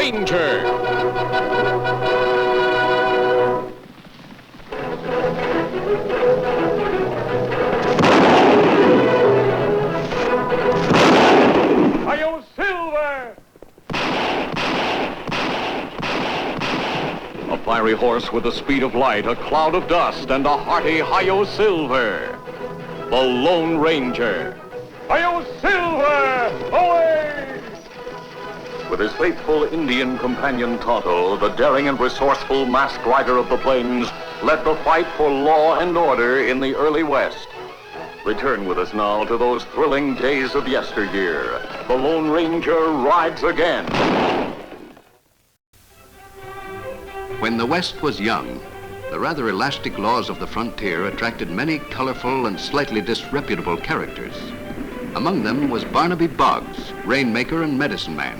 Ranger. Hi-yo, Silver! A fiery horse with the speed of light, a cloud of dust, and a hearty hi-yo Silver. The Lone Ranger. Hi-yo, Silver! Away! With his faithful Indian companion Tonto, the daring and resourceful masked rider of the plains led the fight for law and order in the early West. Return with us now to those thrilling days of yesteryear. The Lone Ranger rides again. When the West was young, the rather elastic laws of the frontier attracted many colorful and slightly disreputable characters. Among them was Barnaby Boggs, rainmaker and medicine man.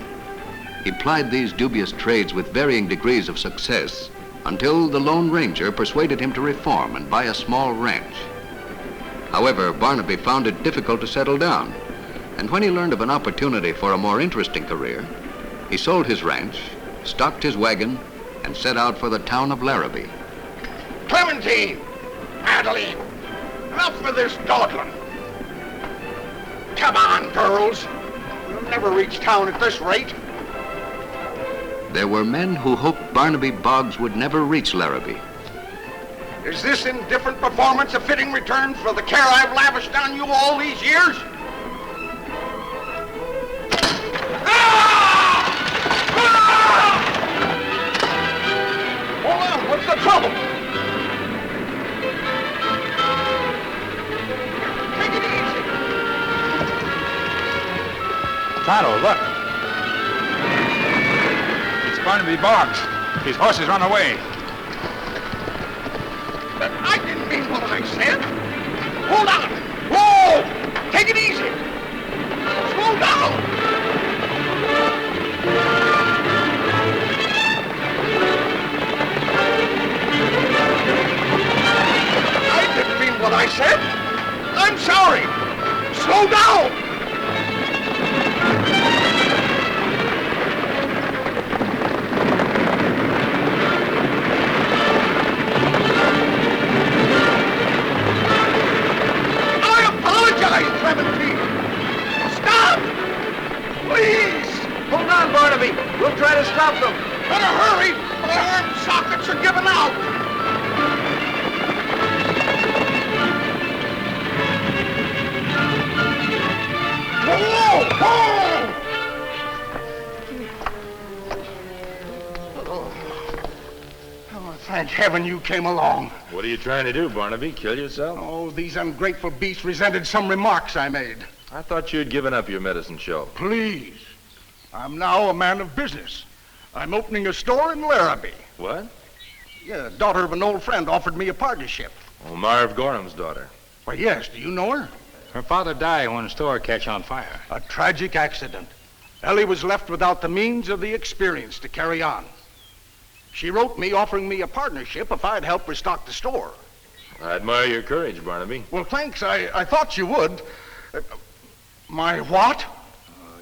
He plied these dubious trades with varying degrees of success until the Lone Ranger persuaded him to reform and buy a small ranch. However, Barnaby found it difficult to settle down, and when he learned of an opportunity for a more interesting career, he sold his ranch, stocked his wagon, and set out for the town of Larrabee. Clementine! Adeline! Enough for this dawdling! Come on, girls! You'll never reach town at this rate. There were men who hoped Barnaby Boggs would never reach Larrabee. Is this indifferent performance a fitting return for the care I've lavished on you all these years? Hold on, what's the trouble? Take it easy. Tonto, look. It's Barnaby Boggs. His horse has run away. I didn't mean what I said. Hold on. Whoa! Take it easy. Slow down. I didn't mean what I said. I'm sorry. Slow down. Clementine! Stop! Please! Hold on, Barnaby. We'll try to stop them. Better hurry! My arm sockets are giving out! Whoa! Whoa! Oh, thank heaven you came along. What are you trying to do, Barnaby? Kill yourself? Oh, these ungrateful beasts resented some remarks I made. I thought you'd given up your medicine show. Please. I'm now a man of business. I'm opening a store in Larrabee. What? Yeah, daughter of an old friend offered me a partnership. Oh, Marv Gorham's daughter. Why, yes. Do you know her? Her father died when the store catch on fire. A tragic accident. Ellie was left without the means or the experience to carry on. She wrote me offering me a partnership if I'd help restock the store. I admire your courage, Barnaby. Well, thanks. I thought you would. My what?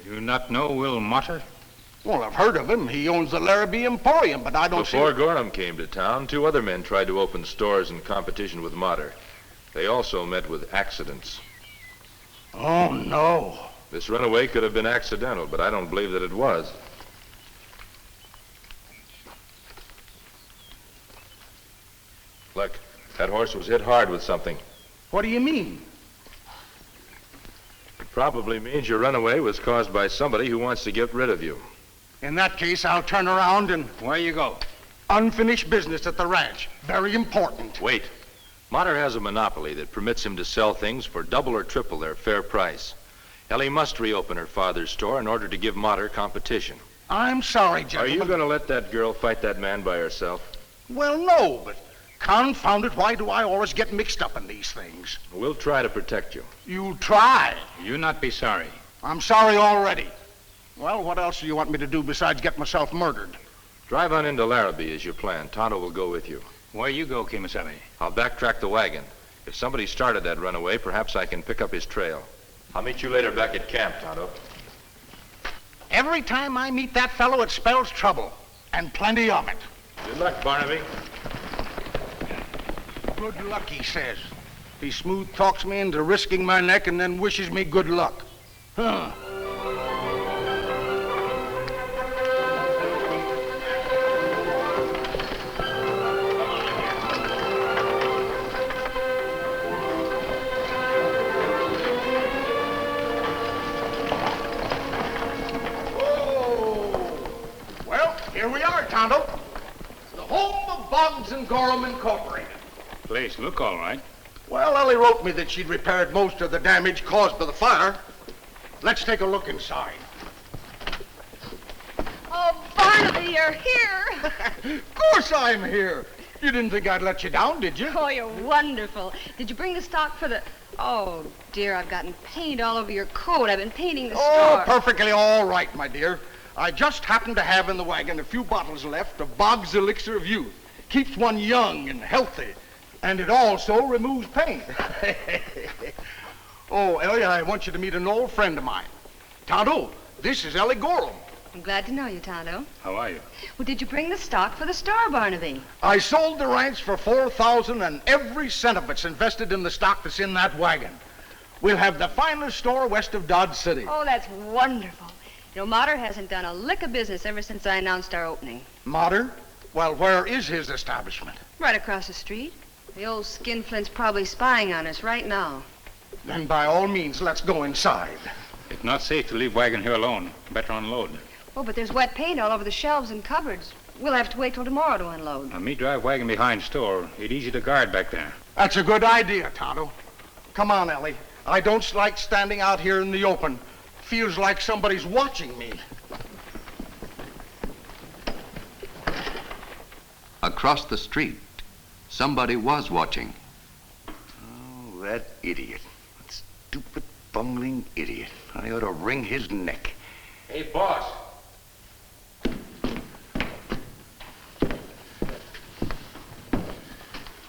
You not know Will Motter? Well, I've heard of him. He owns the Larrabee Emporium, but I don't Before Gorham came to town, 2 other men tried to open stores in competition with Motter. They also met with accidents. Oh, no. This runaway could have been accidental, but I don't believe that it was. Look, that horse was hit hard with something. What do you mean? It probably means your runaway was caused by somebody who wants to get rid of you. In that case, I'll turn around and... Where you go? Unfinished business at the ranch. Very important. Wait. Motter has a monopoly that permits him to sell things for double or triple their fair price. Ellie must reopen her father's store in order to give Motter competition. I'm sorry, Are gentlemen. you going to let that girl fight that man by herself? Well, no, but confound it, why do I always get mixed up in these things? We'll try to protect you. You try. You not be sorry. I'm sorry already. Well, what else do you want me to do besides get myself murdered? Drive on into Larrabee as you planned. Tonto will go with you. Where you go, Kemo Sabe? I'll backtrack the wagon. If somebody started that runaway, perhaps I can pick up his trail. I'll meet you later back at camp, Tonto. Every time I meet that fellow, it spells trouble, and plenty of it. Good luck, Barnaby. Good luck, he says. He smooth talks me into risking my neck and then wishes me good luck. Huh. Here we are, Tonto. The home of Boggs and Gorham Incorporated. Place look all right. Well, Ellie wrote me that she'd repaired most of the damage caused by the fire. Let's take a look inside. Oh, Barnaby, you're here. Of course I'm here. You didn't think I'd let you down, did you? Oh, you're wonderful. Did you bring the stock for the... Oh, dear, I've gotten paint all over your coat. I've been painting the Oh, store. perfectly all right, my dear. I just happen to have in the wagon a few bottles left of Boggs' Elixir of Youth. Keeps one young and healthy. And it also removes pain. Oh, Ellie, I want you to meet an old friend of mine. Tonto, this is Ellie Gorham. I'm glad to know you, Tonto. How are you? Well, did you bring the stock for the store, Barnaby? I sold the ranch for $4,000, and every cent of it's invested in the stock that's in that wagon. We'll have the finest store west of Dodge City. Oh, that's wonderful. You know, Mater hasn't done a lick of business ever since I announced our opening. Mater? Well, where is his establishment? Right across the street. The old skinflint's probably spying on us right now. Then by all means, let's go inside. It's not safe to leave wagon here alone. Better unload. Oh, but there's wet paint all over the shelves and cupboards. We'll have to wait till tomorrow to unload. Now, me drive wagon behind store. It's easy to guard back there. That's a good idea, Tonto. Come on, Ellie. I don't like standing out here in the open. Feels like somebody's watching me. Across the street, somebody was watching. Oh, that idiot. That stupid, bungling idiot. I ought to wring his neck. Hey, boss.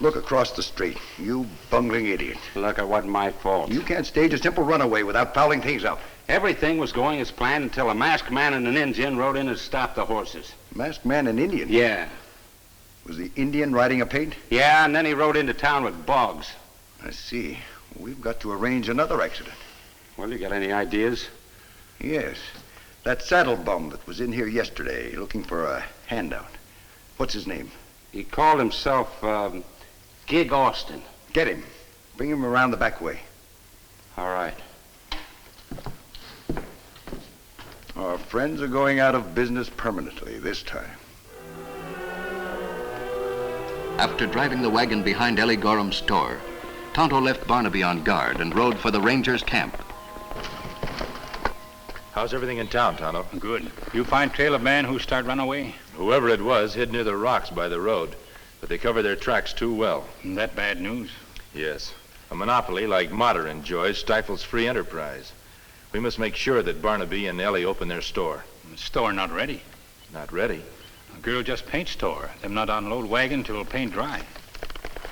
Look across the street. You bungling idiot. Look, it wasn't my fault. You can't stage a simple runaway without fouling things up. Everything was going as planned until a masked man and an Indian rode in and stopped the horses. Masked man and Indian? Yeah. Was the Indian riding a paint? Yeah, and then he rode into town with Boggs. I see. We've got to arrange another accident. Well, you got any ideas? Yes. That saddle bum that was in here yesterday looking for a handout. What's his name? He called himself, Gig Austin. Get him. Bring him around the back way. All right. Our friends are going out of business permanently this time. After driving the wagon behind Ellie Gorham's store, Tonto left Barnaby on guard and rode for the Rangers' camp. How's everything in town, Tonto? Good. You find trail of man who start run away? Whoever it was hid near the rocks by the road, but they cover their tracks too well. That bad news? Yes. A monopoly like Mater enjoys stifles free enterprise. We must make sure that Barnaby and Ellie open their store. The store not ready. Not ready? A girl just paint store. Them not unload wagon till paint dry.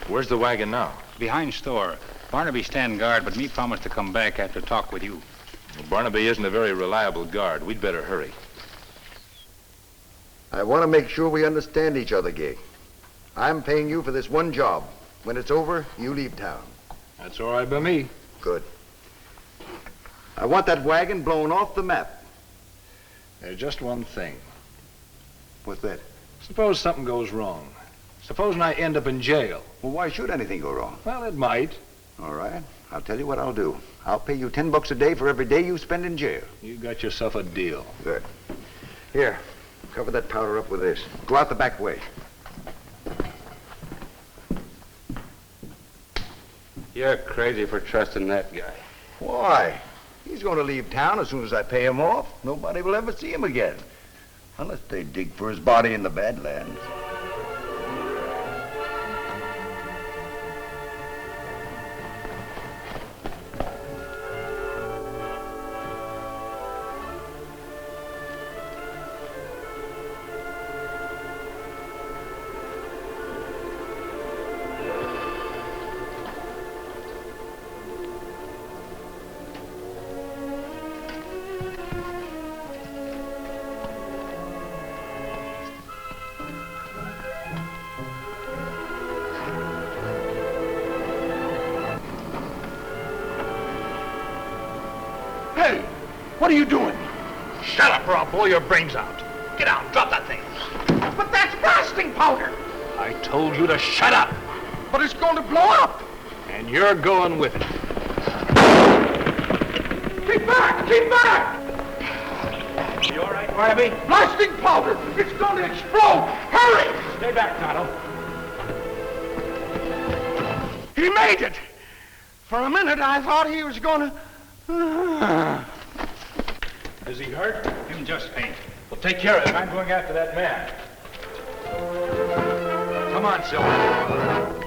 Where's the wagon now? Behind store. Barnaby stand guard, but me promise to come back after talk with you. Well, Barnaby isn't a very reliable guard. We'd better hurry. I want to make sure we understand each other, Gig. I'm paying you for this one job. When it's over, you leave town. That's all right by me. Good. I want that wagon blown off the map. There's just one thing. What's that? Suppose something goes wrong. Supposing I end up in jail. Well, why should anything go wrong? Well, it might. All right. I'll tell you what I'll do. I'll pay you $10 a day for every day you spend in jail. You got yourself a deal. Good. Here, cover that powder up with this. Go out the back way. You're crazy for trusting that guy. Why? He's going to leave town as soon as I pay him off. Nobody will ever see him again. Unless they dig for his body in the Badlands. Hey, what are you doing? Shut up or I'll blow your brains out. Get out, drop that thing. But that's blasting powder. I told you to shut up. But it's going to blow up. And you're going with it. Keep back! Keep back! You all right, Barnaby? Blasting powder! It's going to explode! Hurry! Stay back, Tonto. He made it! For a minute, I thought he was going to... Is he hurt? Him just faint. Well, take care of it. I'm going after that man. Come on, Silver.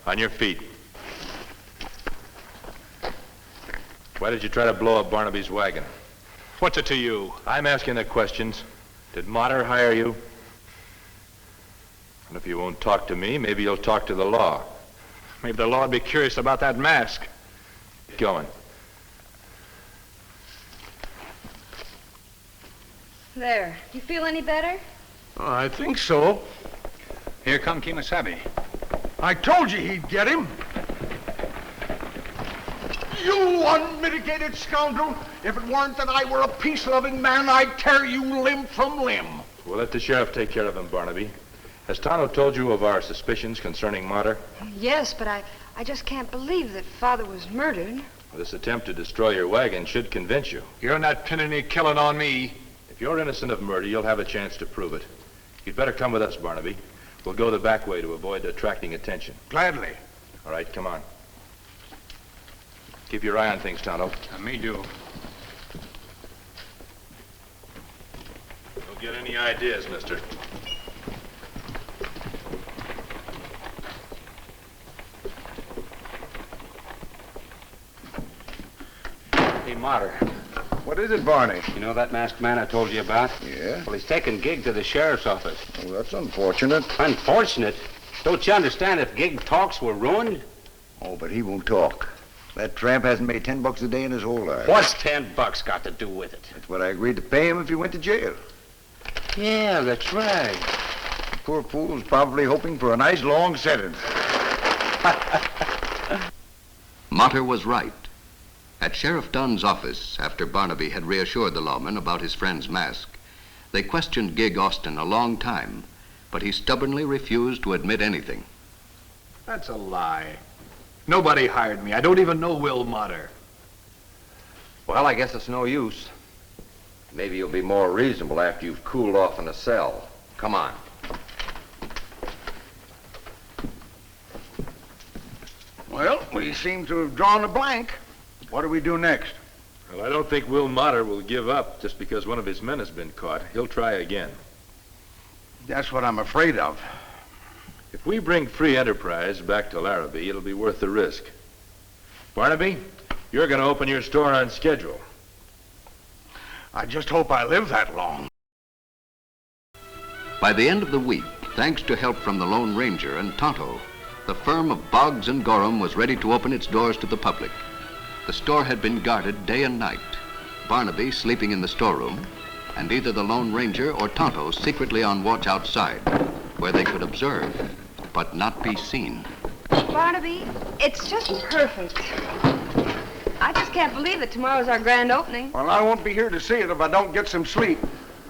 On your feet. Why did you try to blow up Barnaby's wagon? What's it to you? I'm asking the questions. Did Motter hire you? And if you won't talk to me, maybe you'll talk to the law. Maybe the law would be curious about that mask. Get going. There. You feel any better? Oh, I think so. Here come Kemo Sabe. I told you he'd get him. You unmitigated scoundrel! If it weren't that I were a peace-loving man, I'd tear you limb from limb. We'll let the sheriff take care of him, Barnaby. Has Tonto told you of our suspicions concerning Motter? Yes, but I just can't believe that Father was murdered. This attempt to destroy your wagon should convince you. You're not pinning any killing on me. If you're innocent of murder, you'll have a chance to prove it. You'd better come with us, Barnaby. We'll go the back way to avoid attracting attention. Gladly. All right, come on. Keep your eye on things, Tonto. Me do. Don't get any ideas, mister. Hey, Motter. What is it, Barney? You know that masked man I told you about? Yeah? Well, he's taking Gig to the sheriff's office. Well, that's unfortunate. Unfortunate? Don't you understand if Gig talks, we're ruined? Oh, but he won't talk. That tramp hasn't made $10 a day in his whole life. What's $10 got to do with it? That's what I agreed to pay him if he went to jail. Yeah, that's right. The poor fool's probably hoping for a nice long sentence. Motter was right. At Sheriff Dunn's office, after Barnaby had reassured the lawman about his friend's mask, they questioned Gig Austin a long time, but he stubbornly refused to admit anything. That's a lie. Nobody hired me. I don't even know Will Motter. Well, I guess it's no use. Maybe you'll be more reasonable after you've cooled off in a cell. Come on. Well, we seem to have drawn a blank. What do we do next? Well, I don't think Will Motter will give up just because one of his men has been caught. He'll try again. That's what I'm afraid of. If we bring free enterprise back to Larrabee, it'll be worth the risk. Barnaby, you're going to open your store on schedule. I just hope I live that long. By the end of the week, thanks to help from the Lone Ranger and Tonto, the firm of Boggs and Gorham was ready to open its doors to the public. The store had been guarded day and night, Barnaby sleeping in the storeroom, and either the Lone Ranger or Tonto secretly on watch outside, where they could observe, but not be seen. Barnaby, it's just perfect. I just can't believe that tomorrow's our grand opening. Well, I won't be here to see it if I don't get some sleep.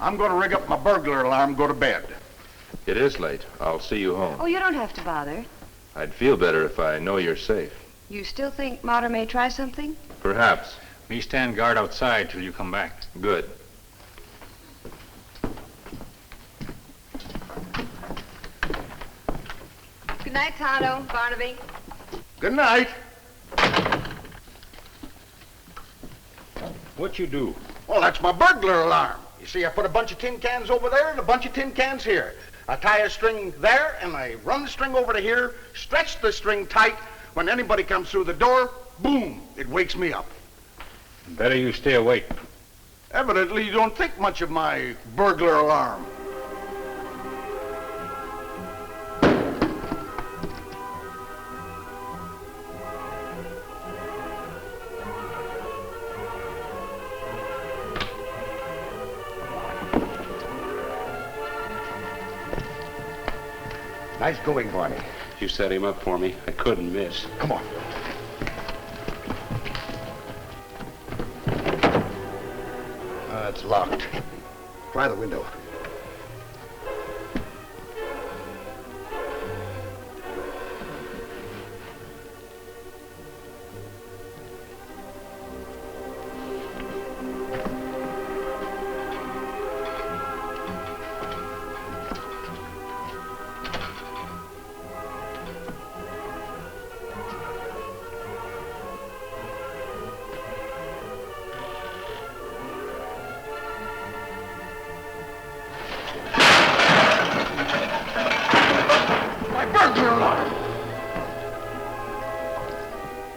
I'm going to rig up my burglar alarm and go to bed. It is late. I'll see you home. Oh, you don't have to bother. I'd feel better if I know you're safe. You still think Motter may try something? Perhaps. Me stand guard outside till you come back. Good. Good night, Tonto, Barnaby. Good night. What you do? Well, that's my burglar alarm. You see, I put a bunch of tin cans over there and a bunch of tin cans here. I tie a string there, and I run the string over to here, stretch the string tight. When anybody comes through the door, boom, it wakes me up. Better you stay awake. Evidently, you don't think much of my burglar alarm. Nice going, Barney. You set him up for me. I couldn't miss. Come on. It's locked. Try the window.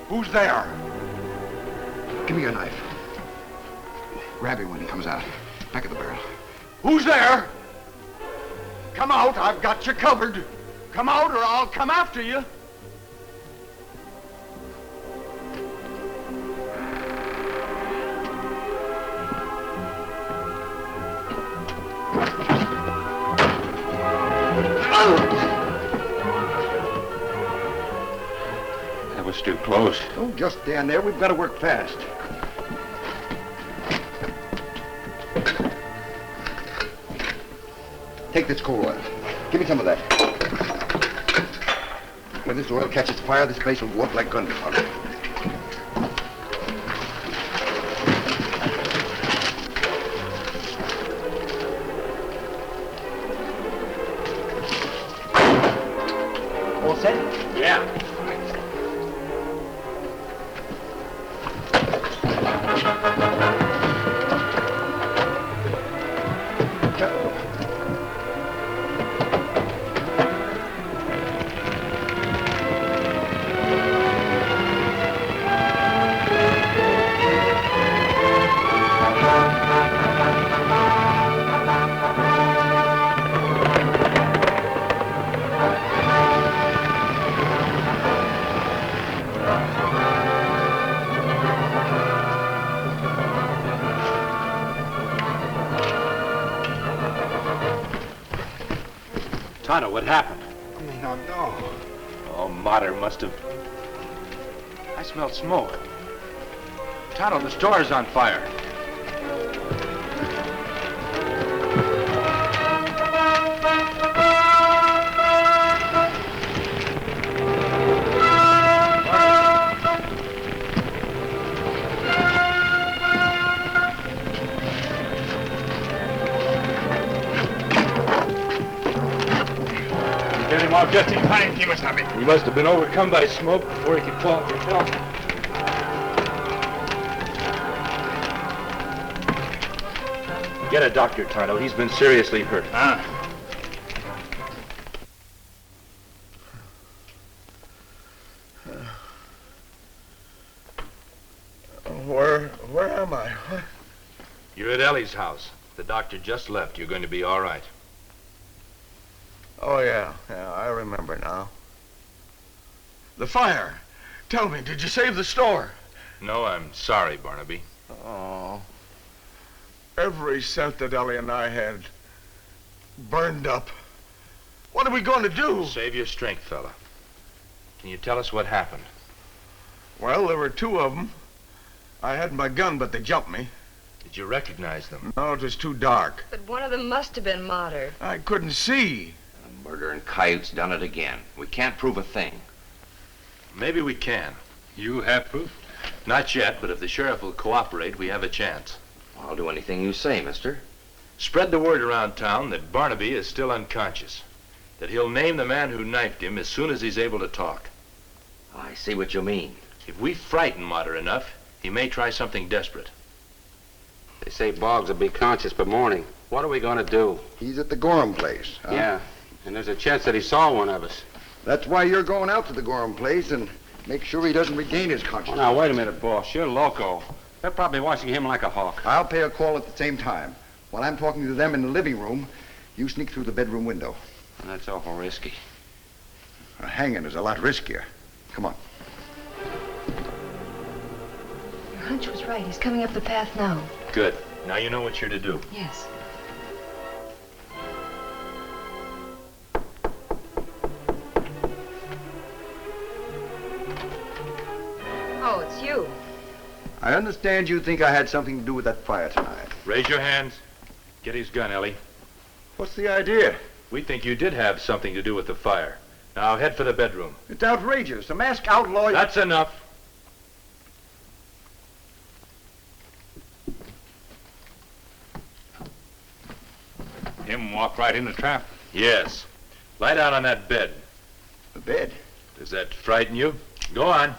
Who's there? Give me your knife. Grab him when he comes out. Back of the barrel. Who's there? Come out, I've got you covered. Come out or I'll come after you. Was too close. Don't just stand there. We've got to work fast. Take this coal oil. Give me some of that. When this oil catches fire, this place will go up like gunpowder. All set? Yeah. Tonto, what happened? I may not know. Oh, Mater must have... I smelled smoke. Tonto, the store's on fire. Just in time, Kemo Sabe. He must have been overcome by smoke before he could call for help. Get a doctor, Tonto. He's been seriously hurt. Where am I? What? You're at Ellie's house. The doctor just left. You're going to be all right. Oh, yeah, I remember now. The fire. Tell me, did you save the store? No, I'm sorry, Barnaby. Oh. Every cent that Ellie and I had burned up. What are we going to do? Save your strength, fella. Can you tell us what happened? Well, there were two of them. I had my gun, but they jumped me. Did you recognize them? No, it was too dark. But one of them must have been Mater. I couldn't see. Murdering coyotes done it again. We can't prove a thing. Maybe we can. You have proof? Not yet, but if the sheriff will cooperate, we have a chance. I'll do anything you say, mister. Spread the word around town that Barnaby is still unconscious. That he'll name the man who knifed him as soon as he's able to talk. I see what you mean. If we frighten Mater enough, he may try something desperate. They say Boggs will be conscious by morning. What are we going to do? He's at the Gorham place. Huh? Yeah, and there's a chance that he saw one of us. That's why you're going out to the Gorham place and make sure he doesn't regain his Oh, consciousness. now, wait a minute, boss. You're loco. They're probably watching him like a hawk. I'll pay a call at the same time. While I'm talking to them in the living room, you sneak through the bedroom window. That's awful risky. Hanging is a lot riskier. Come on. Your hunch was right. He's coming up the path now. Good. Now you know what you're to do. Yes. Oh, it's you. I understand you think I had something to do with that fire tonight. Raise your hands. Get his gun, Ellie. What's the idea? We think you did have something to do with the fire. Now head for the bedroom. It's outrageous. A masked outlaw... That's enough. Him walk right in the trap. Yes. Lie down on that bed. The bed? Does that frighten you? Go on.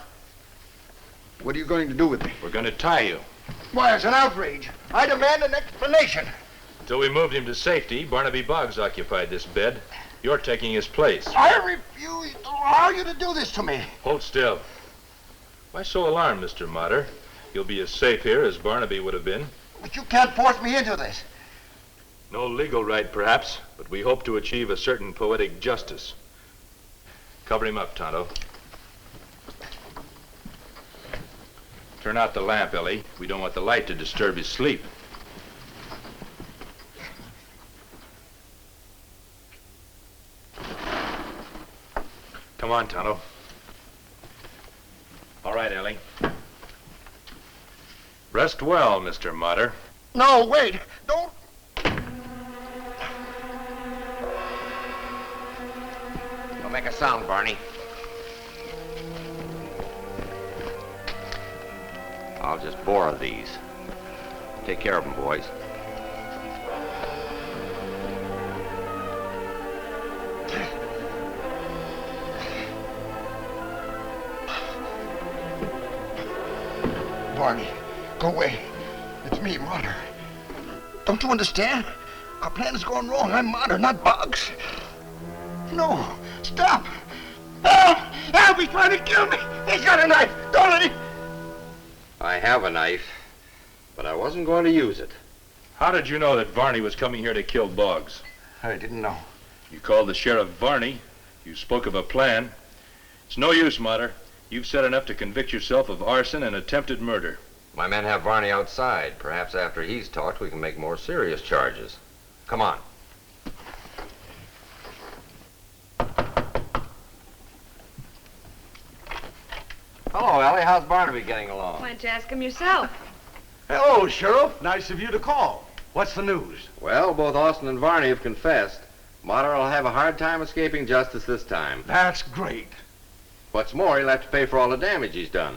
What are you going to do with me? We're going to tie you. Why, it's an outrage. I demand an explanation. Until we moved him to safety, Barnaby Boggs occupied this bed. You're taking his place. I refuse to allow you to do this to me. Hold still. Why so alarmed, Mr. Motter? You'll be as safe here as Barnaby would have been. But you can't force me into this. No legal right, perhaps, but we hope to achieve a certain poetic justice. Cover him up, Tonto. Turn out the lamp, Ellie. We don't want the light to disturb his sleep. Come on, Tonto. All right, Ellie. Rest well, Mr. Motter. No, wait. Don't. Don't make a sound, Barney. I'll just borrow these. Take care of them, boys. Barney, go away. It's me, Motter. Don't you understand? Our plan is going wrong. I'm Motter, not Boggs. No, stop. Help! He's trying to kill me. He's got a knife. Don't let him. I have a knife, but I wasn't going to use it. How did you know that Varney was coming here to kill Boggs? I didn't know. You called the sheriff Varney. You spoke of a plan. It's no use, Motter. You've said enough to convict yourself of arson and attempted murder. My men have Varney outside. Perhaps after he's talked, we can make more serious charges. Come on. Hello, Ellie. How's Barnaby getting along? Why don't you ask him yourself? Hello, Sheriff. Nice of you to call. What's the news? Well, both Arson and Varney have confessed. Motter will have a hard time escaping justice this time. That's great. What's more, he'll have to pay for all the damage he's done.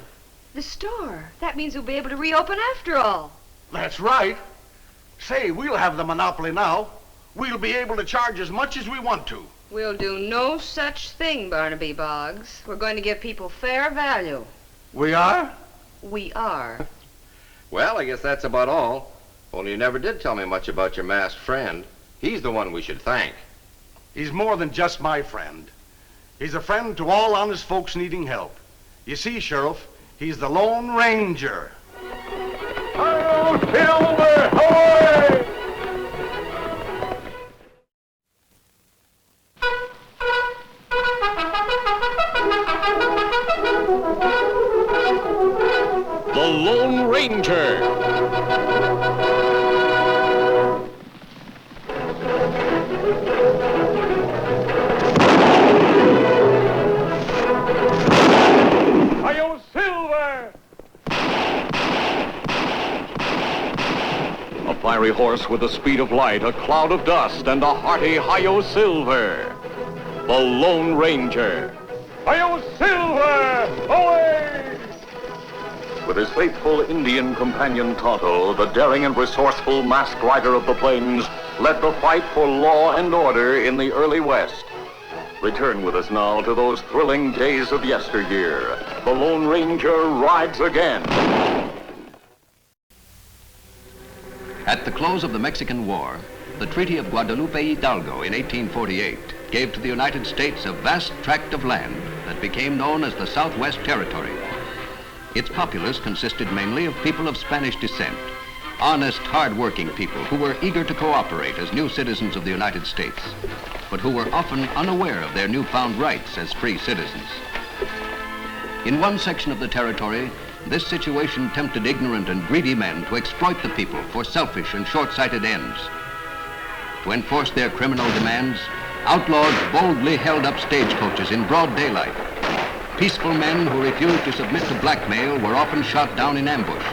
The store. That means we'll be able to reopen after all. That's right. Say, we'll have the monopoly now. We'll be able to charge as much as we want to. We'll do no such thing, Barnaby Boggs. We're going to give people fair value. We are? We are. Well, I guess that's about all. Only you never did tell me much about your masked friend. He's the one we should thank. He's more than just my friend. He's a friend to all honest folks needing help. You see, Sheriff, he's the Lone Ranger. Hi-yo, Silver! Ahoy! The Lone Ranger. Hi-yo, Silver! A fiery horse with the speed of light, a cloud of dust, and a hearty Hi-yo, Silver. The Lone Ranger. Hi-yo, Silver! Away! With his faithful Indian companion Tonto, the daring and resourceful masked rider of the plains led the fight for law and order in the early West. Return with us now to those thrilling days of yesteryear. The Lone Ranger rides again. At the close of the Mexican War, the Treaty of Guadalupe Hidalgo in 1848 gave to the United States a vast tract of land that became known as the Southwest Territory. Its populace consisted mainly of people of Spanish descent, honest, hard-working people who were eager to cooperate as new citizens of the United States, but who were often unaware of their newfound rights as free citizens. In one section of the territory, this situation tempted ignorant and greedy men to exploit the people for selfish and short-sighted ends. To enforce their criminal demands, outlaws boldly held up stagecoaches in broad daylight. Peaceful men who refused to submit to blackmail were often shot down in ambush.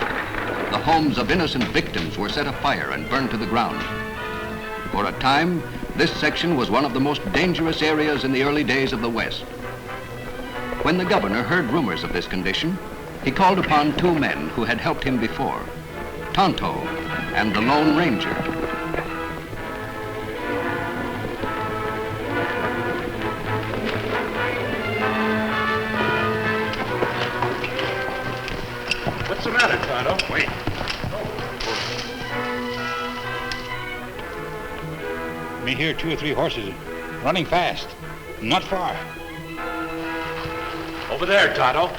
The homes of innocent victims were set afire and burned to the ground. For a time, this section was one of the most dangerous areas in the early days of the West. When the governor heard rumors of this condition, he called upon two men who had helped him before, Tonto and the Lone Ranger. What's the matter, Tonto? Wait. Me hear 2 or 3 horses running fast. Not far. Over there, Tonto.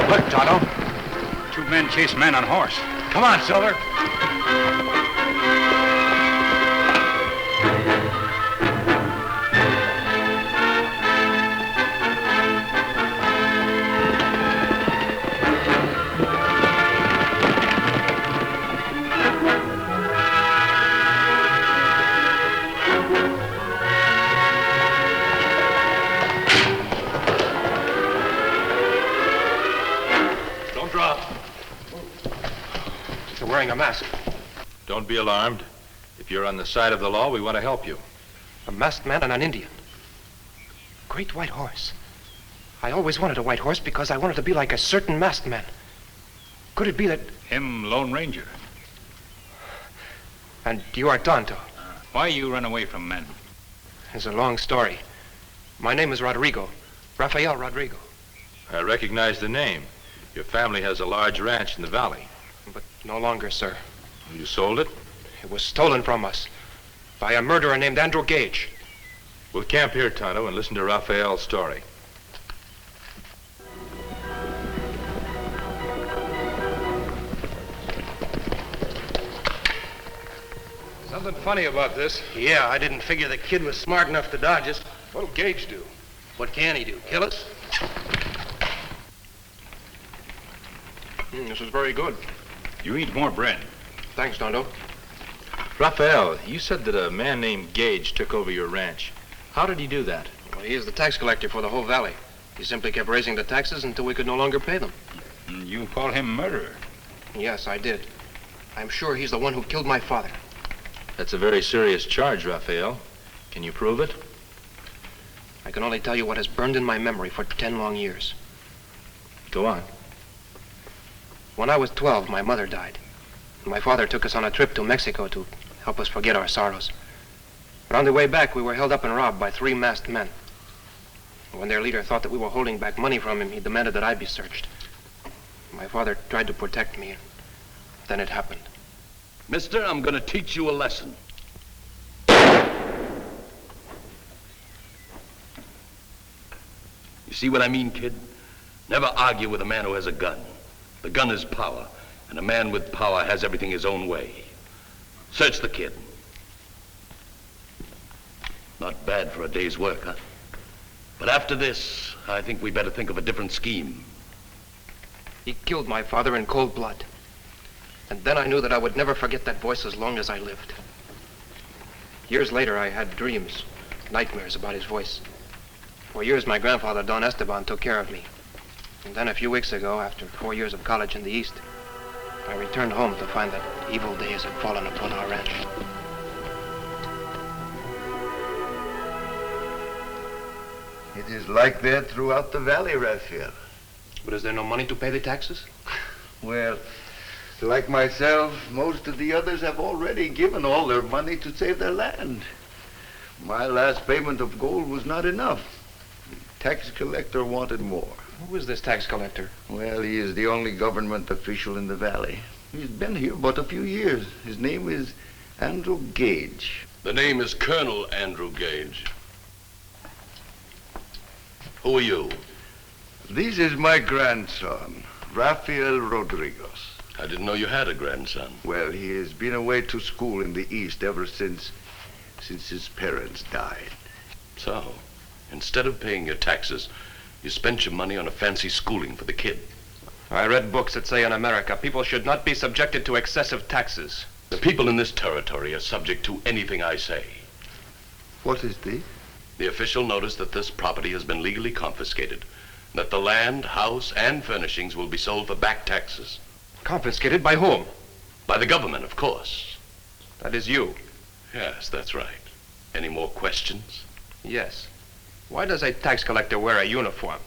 Look, Tonto. 2 men chase a man on horse. Come on, Silver. Don't drop. They're wearing a mask. Don't be alarmed. If you're on the side of the law, we want to help you. A masked man and an Indian. Great white horse. I always wanted a white horse because I wanted to be like a certain masked man. Could it be that... Him Lone Ranger. And you are Tonto? Why you run away from men? It's a long story. My name is Rodrigo. Rafael Rodrigo. I recognize the name. Your family has a large ranch in the valley. But no longer, sir. You sold it? It was stolen from us by a murderer named Andrew Gage. We'll camp here, Tonto, and listen to Rafael's story. Something funny about this. Yeah, I didn't figure the kid was smart enough to dodge us. What'll Gage do? What can he do? Kill us? This is very good. You eat more bread. Thanks, Tonto. Rafael, you said that a man named Gage took over your ranch. How did he do that? Well, he is the tax collector for the whole valley. He simply kept raising the taxes until we could no longer pay them. You call him murderer? Yes, I did. I'm sure he's the one who killed my father. That's a very serious charge, Rafael. Can you prove it? I can only tell you what has burned in my memory for 10 long years. Go on. When I was 12, my mother died. My father took us on a trip to Mexico to help us forget our sorrows. But on the way back, we were held up and robbed by 3 masked men. When their leader thought that we were holding back money from him, he demanded that I be searched. My father tried to protect me, and then it happened. Mister, I'm gonna teach you a lesson. You see what I mean, kid? Never argue with a man who has a gun. The gun is power, and a man with power has everything his own way. Search the kid. Not bad for a day's work, huh? But after this, I think we better think of a different scheme. He killed my father in cold blood. And then I knew that I would never forget that voice as long as I lived. Years later, I had dreams, nightmares about his voice. For years, my grandfather, Don Esteban, took care of me. And then a few weeks ago, after 4 years of college in the East, I returned home to find that evil days had fallen upon our ranch. It is like that throughout the valley, Raphael. But is there no money to pay the taxes? Well, like myself, most of the others have already given all their money to save their land. My last payment of gold was not enough. The tax collector wanted more. Who is this tax collector? Well, he is the only government official in the valley. He's been here but a few years. His name is Andrew Gage. The name is Colonel Andrew Gage. Who are you? This is my grandson, Rafael Rodriguez. I didn't know you had a grandson. Well, he has been away to school in the East ever since his parents died. So, instead of paying your taxes, you spent your money on a fancy schooling for the kid. I read books that say in America people should not be subjected to excessive taxes. The people in this territory are subject to anything I say. What is this? The official notice that this property has been legally confiscated, that the land, house, and furnishings will be sold for back taxes. Confiscated by whom? By the government, of course. That is you. Yes, that's right. Any more questions? Yes. Why does a tax collector wear a uniform?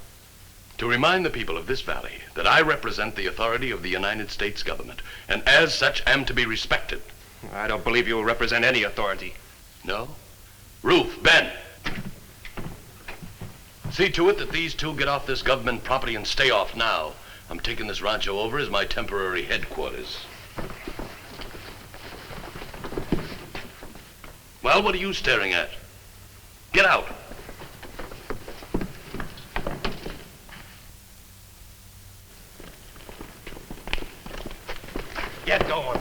To remind the people of this valley that I represent the authority of the United States government, and as such am to be respected. I don't believe you represent any authority. No? Ruth, Ben! See to it that these two get off this government property and stay off now. I'm taking this rancho over as my temporary headquarters. Well, what are you staring at? Get out. Get going.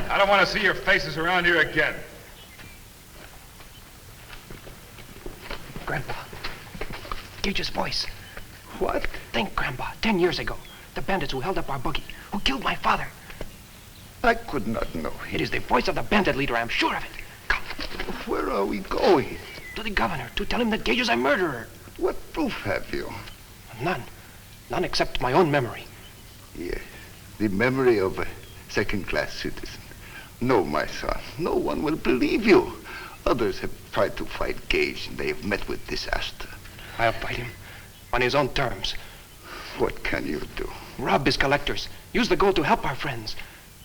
I don't want to see your faces around here again. Grandpa. Gage's voice. What? Think, Grandpa. 10 years ago, the bandits who held up our buggy, who killed my father. I could not know him. It is the voice of the bandit leader, I'm sure of it. Come. Where are we going? To the governor, to tell him that Gage is a murderer. What proof have you? None. None except my own memory. Yes, the memory of a second-class citizen. No, my son, no one will believe you. Others have tried to fight Gage, and they have met with disaster. I'll fight him on his own terms. What can you do? Rob his collectors. Use the gold to help our friends.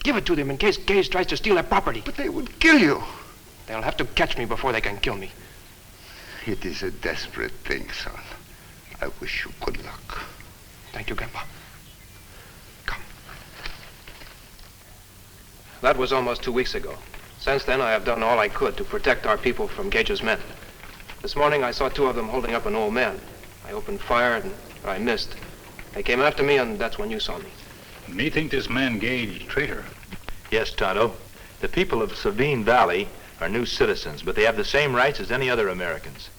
Give it to them in case Gage tries to steal their property. But they would kill you. They'll have to catch me before they can kill me. It is a desperate thing, son. I wish you good luck. Thank you, Grandpa. Come. That was almost 2 weeks ago. Since then, I have done all I could to protect our people from Gage's men. This morning, I saw 2 of them holding up an old man. I opened fire, and I missed. They came after me, and that's when you saw me. Me think this man Gage traitor. Yes, Tonto. The people of Sabine Valley are new citizens, but they have the same rights as any other Americans.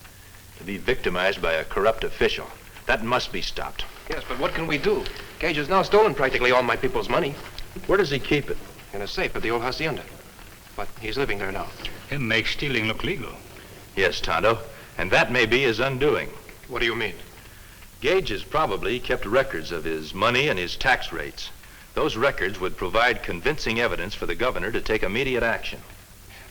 To be victimized by a corrupt official, that must be stopped. Yes, but what can we do? Gage has now stolen practically all my people's money. Where does he keep it? In a safe at the old hacienda. But he's living there now. Him makes stealing look legal. Yes, Tonto, and that may be his undoing. What do you mean? Gage has probably kept records of his money and his tax rates. Those records would provide convincing evidence for the governor to take immediate action.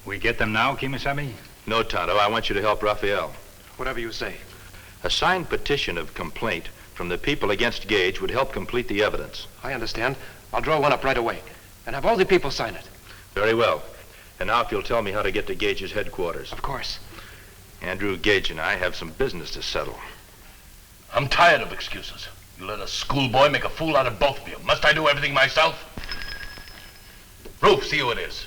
We get them now, Kemo Sabe? No, Tonto, I want you to help Raphael. Whatever you say. A signed petition of complaint from the people against Gage would help complete the evidence. I understand. I'll draw one up right away and have all the people sign it. Very well. And now if you'll tell me how to get to Gage's headquarters. Of course. Andrew Gage and I have some business to settle. I'm tired of excuses. You let a schoolboy make a fool out of both of you. Must I do everything myself? Ruth, see who it is.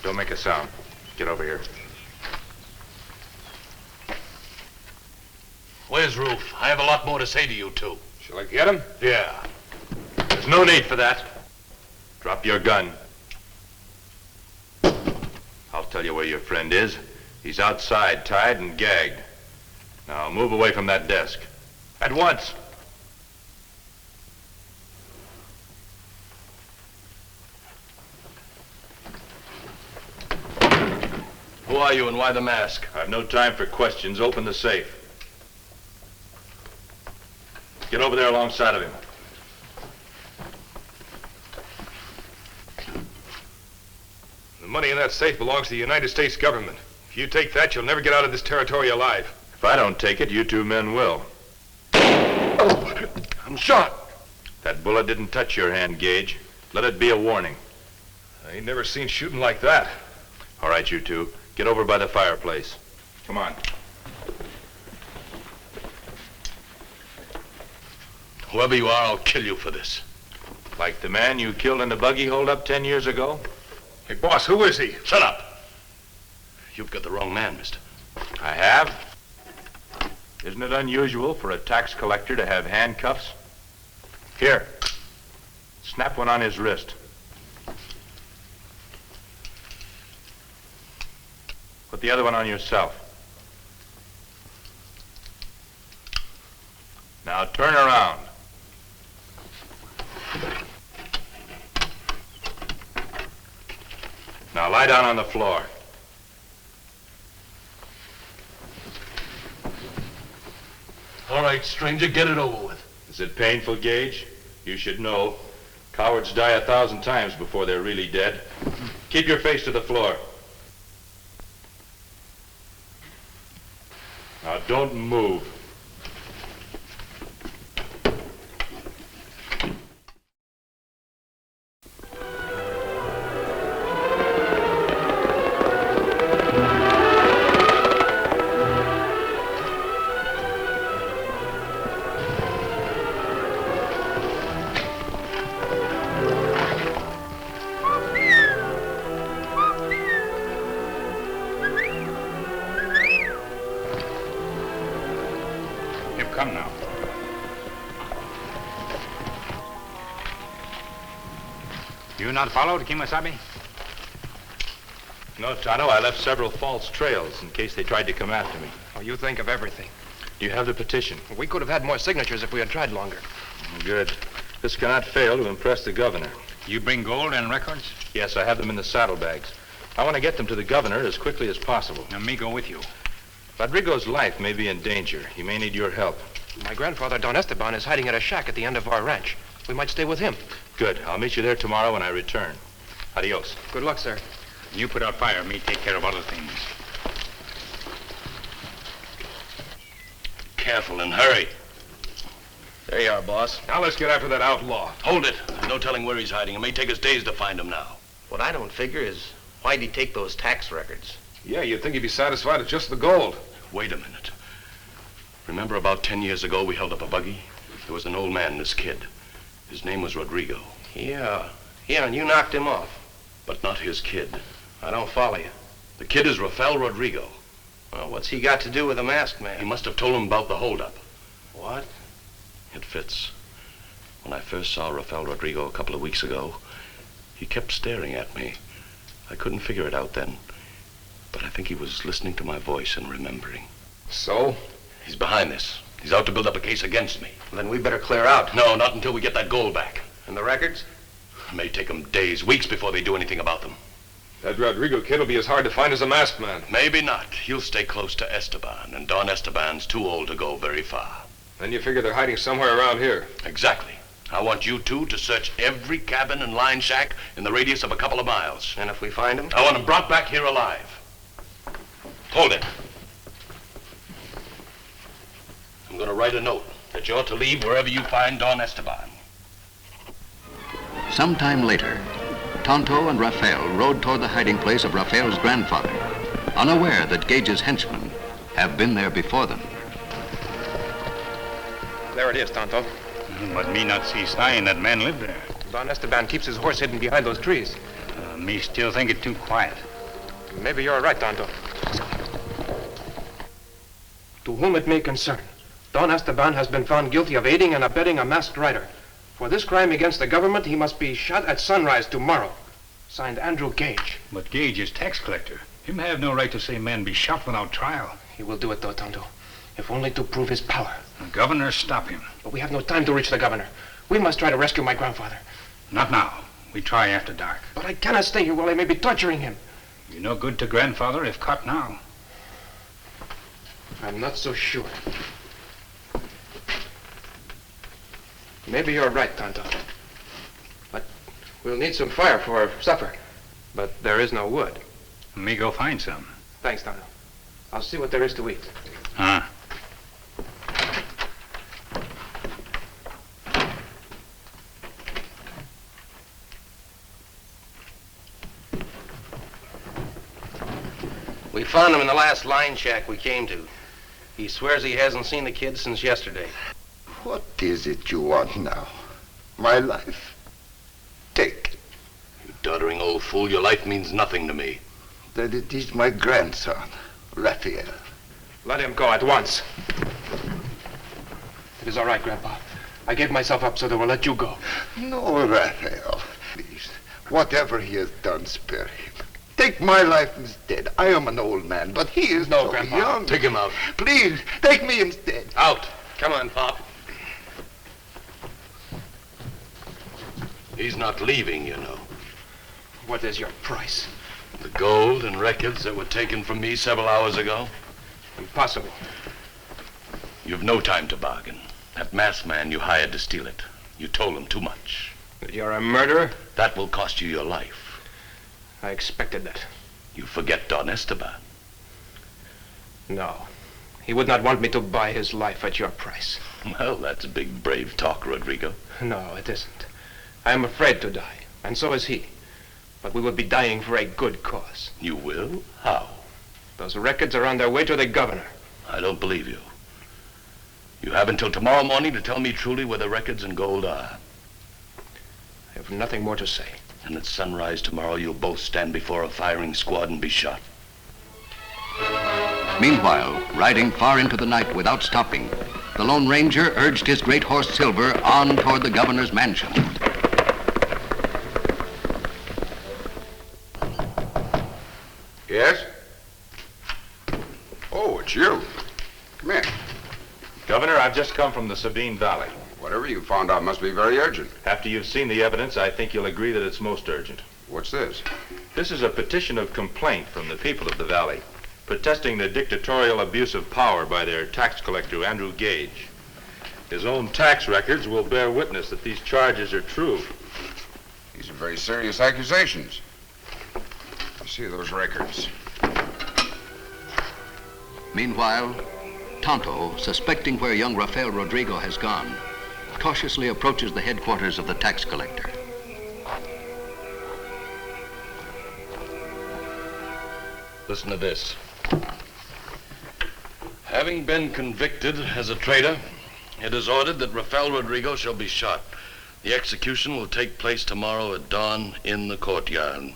Don't make a sound. Get over here. Where's Ruth? I have a lot more to say to you two. Shall I get him? Yeah. There's no need for that. Drop your gun. I'll tell you where your friend is. He's outside, tied and gagged. Now move away from that desk. At once. Who are you and why the mask? I've no time for questions. Open the safe. Get over there alongside of him. money in that safe belongs to the United States government. If you take that, you'll never get out of this territory alive. If I don't take it, you two men will. Oh, I'm shot. That bullet didn't touch your hand, Gage. Let it be a warning. I ain't never seen shooting like that. All right, you two. Get over by the fireplace. Come on. Whoever you are, I'll kill you for this. Like the man you killed in the buggy holdup 10 years ago? Hey, boss, who is he? Shut up. You've got the wrong man, mister. I have? Isn't it unusual for a tax collector to have handcuffs? Here. Snap one on his wrist. Put the other one on yourself. Now turn around. Now lie down on the floor. All right, stranger, get it over with. Is it painful, Gage? You should know. Cowards die 1,000 times before they're really dead. Keep your face to the floor. Now don't move. Come now. You not followed, Kemo Sabe? No, Tonto, I left several false trails in case they tried to come after me. Oh, you think of everything. Do you have the petition? We could have had more signatures if we had tried longer. Good. This cannot fail to impress the governor. You bring gold and records? Yes, I have them in the saddlebags. I want to get them to the governor as quickly as possible. Now, me go with you. Rodrigo's life may be in danger. He may need your help. My grandfather, Don Esteban, is hiding at a shack at the end of our ranch. We might stay with him. Good. I'll meet you there tomorrow when I return. Adios. Good luck, sir. You put out fire, me take care of other things. Careful and hurry. There you are, boss. Now let's get after that outlaw. Hold it. There's no telling where he's hiding. It may take us days to find him now. What I don't figure is why'd he take those tax records? Yeah, you'd think he'd be satisfied with just the gold. Wait a minute. Remember about 10 years ago we held up a buggy? There was an old man and his kid. His name was Rodrigo. Yeah, and you knocked him off. But not his kid. I don't follow you. The kid is Rafael Rodrigo. Well, what's he got to do with the masked man? He must have told him about the holdup. What? It fits. When I first saw Rafael Rodrigo a couple of weeks ago, he kept staring at me. I couldn't figure it out then. But I think he was listening to my voice and remembering. So? He's behind this. He's out to build up a case against me. Well, then we better clear out. No, not until we get that gold back. And the records? It may take them days, weeks before they do anything about them. That Rodrigo kid will be as hard to find as a masked man. Maybe not. He'll stay close to Esteban, and Don Esteban's too old to go very far. Then you figure they're hiding somewhere around here. Exactly. I want you two to search every cabin and line shack in the radius of a couple of miles. And if we find him? I want him brought back here alive. Hold it. I'm going to write a note that you're to leave wherever you find Don Esteban. Sometime later, Tonto and Rafael rode toward the hiding place of Rafael's grandfather, unaware that Gage's henchmen have been there before them. There it is, Tonto. But me not see sign that man live there. Don Esteban keeps his horse hidden behind those trees. Me still think it too quiet. Maybe you're right, Tonto. To whom it may concern, Don Esteban has been found guilty of aiding and abetting a masked rider. For this crime against the government, he must be shot at sunrise tomorrow. Signed, Andrew Gage. But Gage is tax collector. Him have no right to say man be shot without trial. He will do it, though, Tonto. If only to prove his power. The governor stop him. But we have no time to reach the governor. We must try to rescue my grandfather. Not now. We try after dark. But I cannot stay here while they may be torturing him. You're no good to grandfather if caught now. I'm not so sure. Maybe you're right, Tonto. But we'll need some fire for our supper. But there is no wood. Me go find some. Thanks, Tonto. I'll see what there is to eat. Huh? We found him in the last line shack we came to. He swears he hasn't seen the kid since yesterday. What is it you want now? My life? Take it. You doddering old fool, your life means nothing to me. That it is my grandson, Raphael. Let him go at once. It is all right, Grandpa. I gave myself up so they will let you go. No, Raphael. Please, whatever he has done, spare him. Take my life instead. I am an old man, but he is so Grandpa. young. Take him out. Please, take me instead. Out. Come on, Pop. He's not leaving, you know. What is your price? The gold and records that were taken from me several hours ago. Impossible. You've no time to bargain. That masked man you hired to steal it. You told him too much. That you're a murderer? That will cost you your life. I expected that. You forget Don Esteban. No. He would not want me to buy his life at your price. Well, that's big, brave talk, Rodrigo. No, it isn't. I am afraid to die, and so is he. But we will be dying for a good cause. You will? How? Those records are on their way to the governor. I don't believe you. You have until tomorrow morning to tell me truly where the records and gold are. I have nothing more to say. And at sunrise tomorrow, you'll both stand before a firing squad and be shot. Meanwhile, riding far into the night without stopping, the Lone Ranger urged his great horse Silver on toward the governor's mansion. Yes? Oh, it's you. Come in. Governor, I've just come from the Sabine Valley. Whatever you found out must be very urgent. After you've seen the evidence, I think you'll agree that it's most urgent. What's this? This is a petition of complaint from the people of the valley, protesting the dictatorial abuse of power by their tax collector, Andrew Gage. His own tax records will bear witness that these charges are true. These are very serious accusations. Let's see those records. Meanwhile, Tonto, suspecting where young Rafael Rodrigo has gone, cautiously approaches the headquarters of the tax collector. Listen to this. Having been convicted as a traitor, it is ordered that Rafael Rodrigo shall be shot. The execution will take place tomorrow at dawn in the courtyard.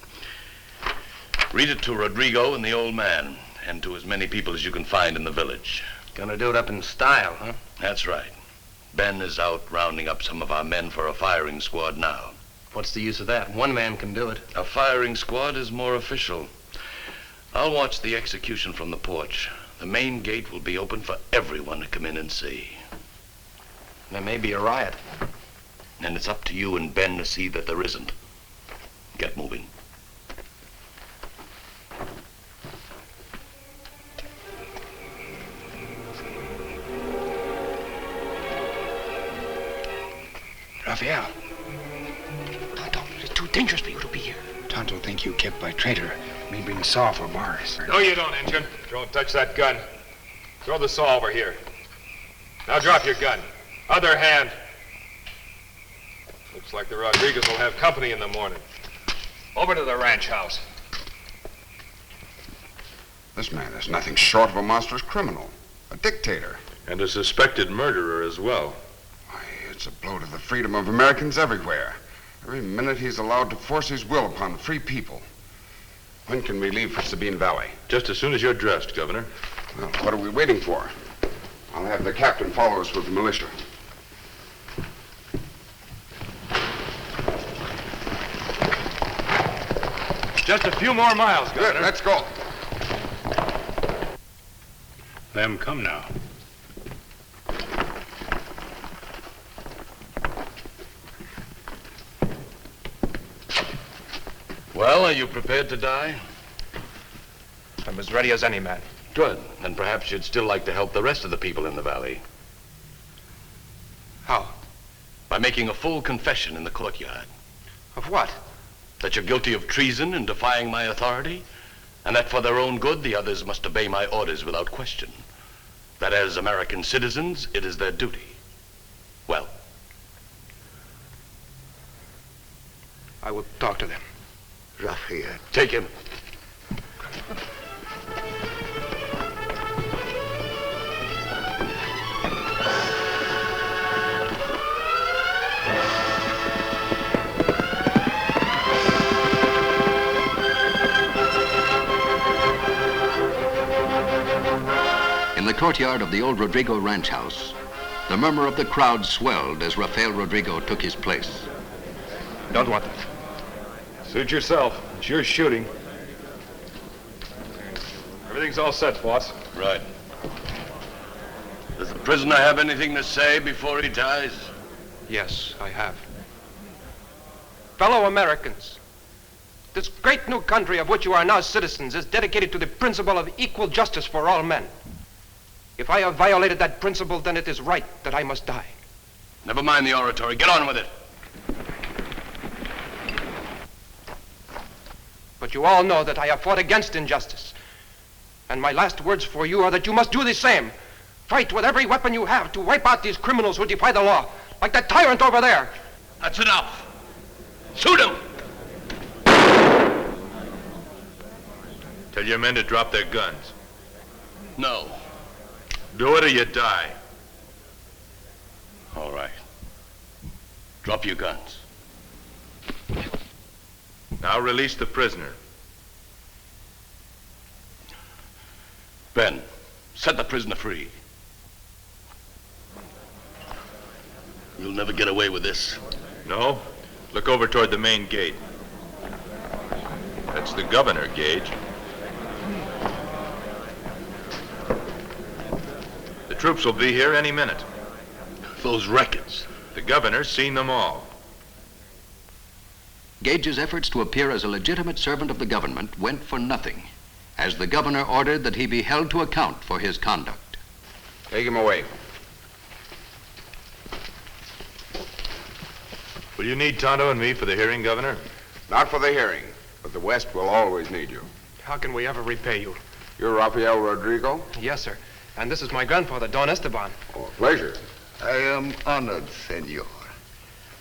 Read it to Rodrigo and the old man, and to as many people as you can find in the village. Gonna do it up in style, huh? That's right. Ben is out rounding up some of our men for a firing squad now. What's the use of that? One man can do it. A firing squad is more official. I'll watch the execution from the porch. The main gate will be open for everyone to come in and see. There may be a riot. And it's up to you and Ben to see that there isn't. Get moving. Raphael. Tonto, it's too dangerous for you to be here. Tonto think you kept by traitor. Me bring saw for bars. No, you don't, Injun. Don't touch that gun. Throw the saw over here. Now drop your gun. Other hand. Looks like the Rodriguez will have company in the morning. Over to the ranch house. This man is nothing short of a monstrous criminal. A dictator. And a suspected murderer as well. It's a blow to the freedom of Americans everywhere. Every minute he's allowed to force his will upon free people. When can we leave for Sabine Valley? Just as soon as you're dressed, Governor. Well, what are we waiting for? I'll have the captain follow us with the militia. Just a few more miles, Governor. Good, let's go. Let him come now. Well, are you prepared to die? I'm as ready as any man. Good. Then perhaps you'd still like to help the rest of the people in the valley. How? By making a full confession in the courtyard. Of what? that you're guilty of treason in defying my authority, and that for their own good, the others must obey my orders without question. That as American citizens, it is their duty. Well? I will talk to them. Raphael. Take him. In the courtyard of the old Rodrigo ranch house, the murmur of the crowd swelled as Rafael Rodrigo took his place. Don't want it. Suit yourself. It's your shooting. Everything's all set, boss. Right. Does the prisoner have anything to say before he dies? Yes, I have. Fellow Americans, this great new country of which you are now citizens is dedicated to the principle of equal justice for all men. If I have violated that principle, then it is right that I must die. Never mind the oratory. Get on with it. But you all know that I have fought against injustice. And my last words for you are that you must do the same. Fight with every weapon you have to wipe out these criminals who defy the law, like that tyrant over there. That's enough. Shoot him! Tell your men to drop their guns. No. Do it or you die. All right. Drop your guns. Now release the prisoner. Ben, set the prisoner free. You'll never get away with this. No? Look over toward the main gate. That's the governor, Gage. The troops will be here any minute. Those records. The governor's seen them all. Gage's efforts to appear as a legitimate servant of the government went for nothing, as the governor ordered that he be held to account for his conduct. Take him away. Will you need Tonto and me for the hearing, Governor? Not for the hearing, but the West will always need you. How can we ever repay you? You're Rafael Rodrigo? Yes, sir. And this is my grandfather, Don Esteban. Oh, a pleasure. I am honored, senor.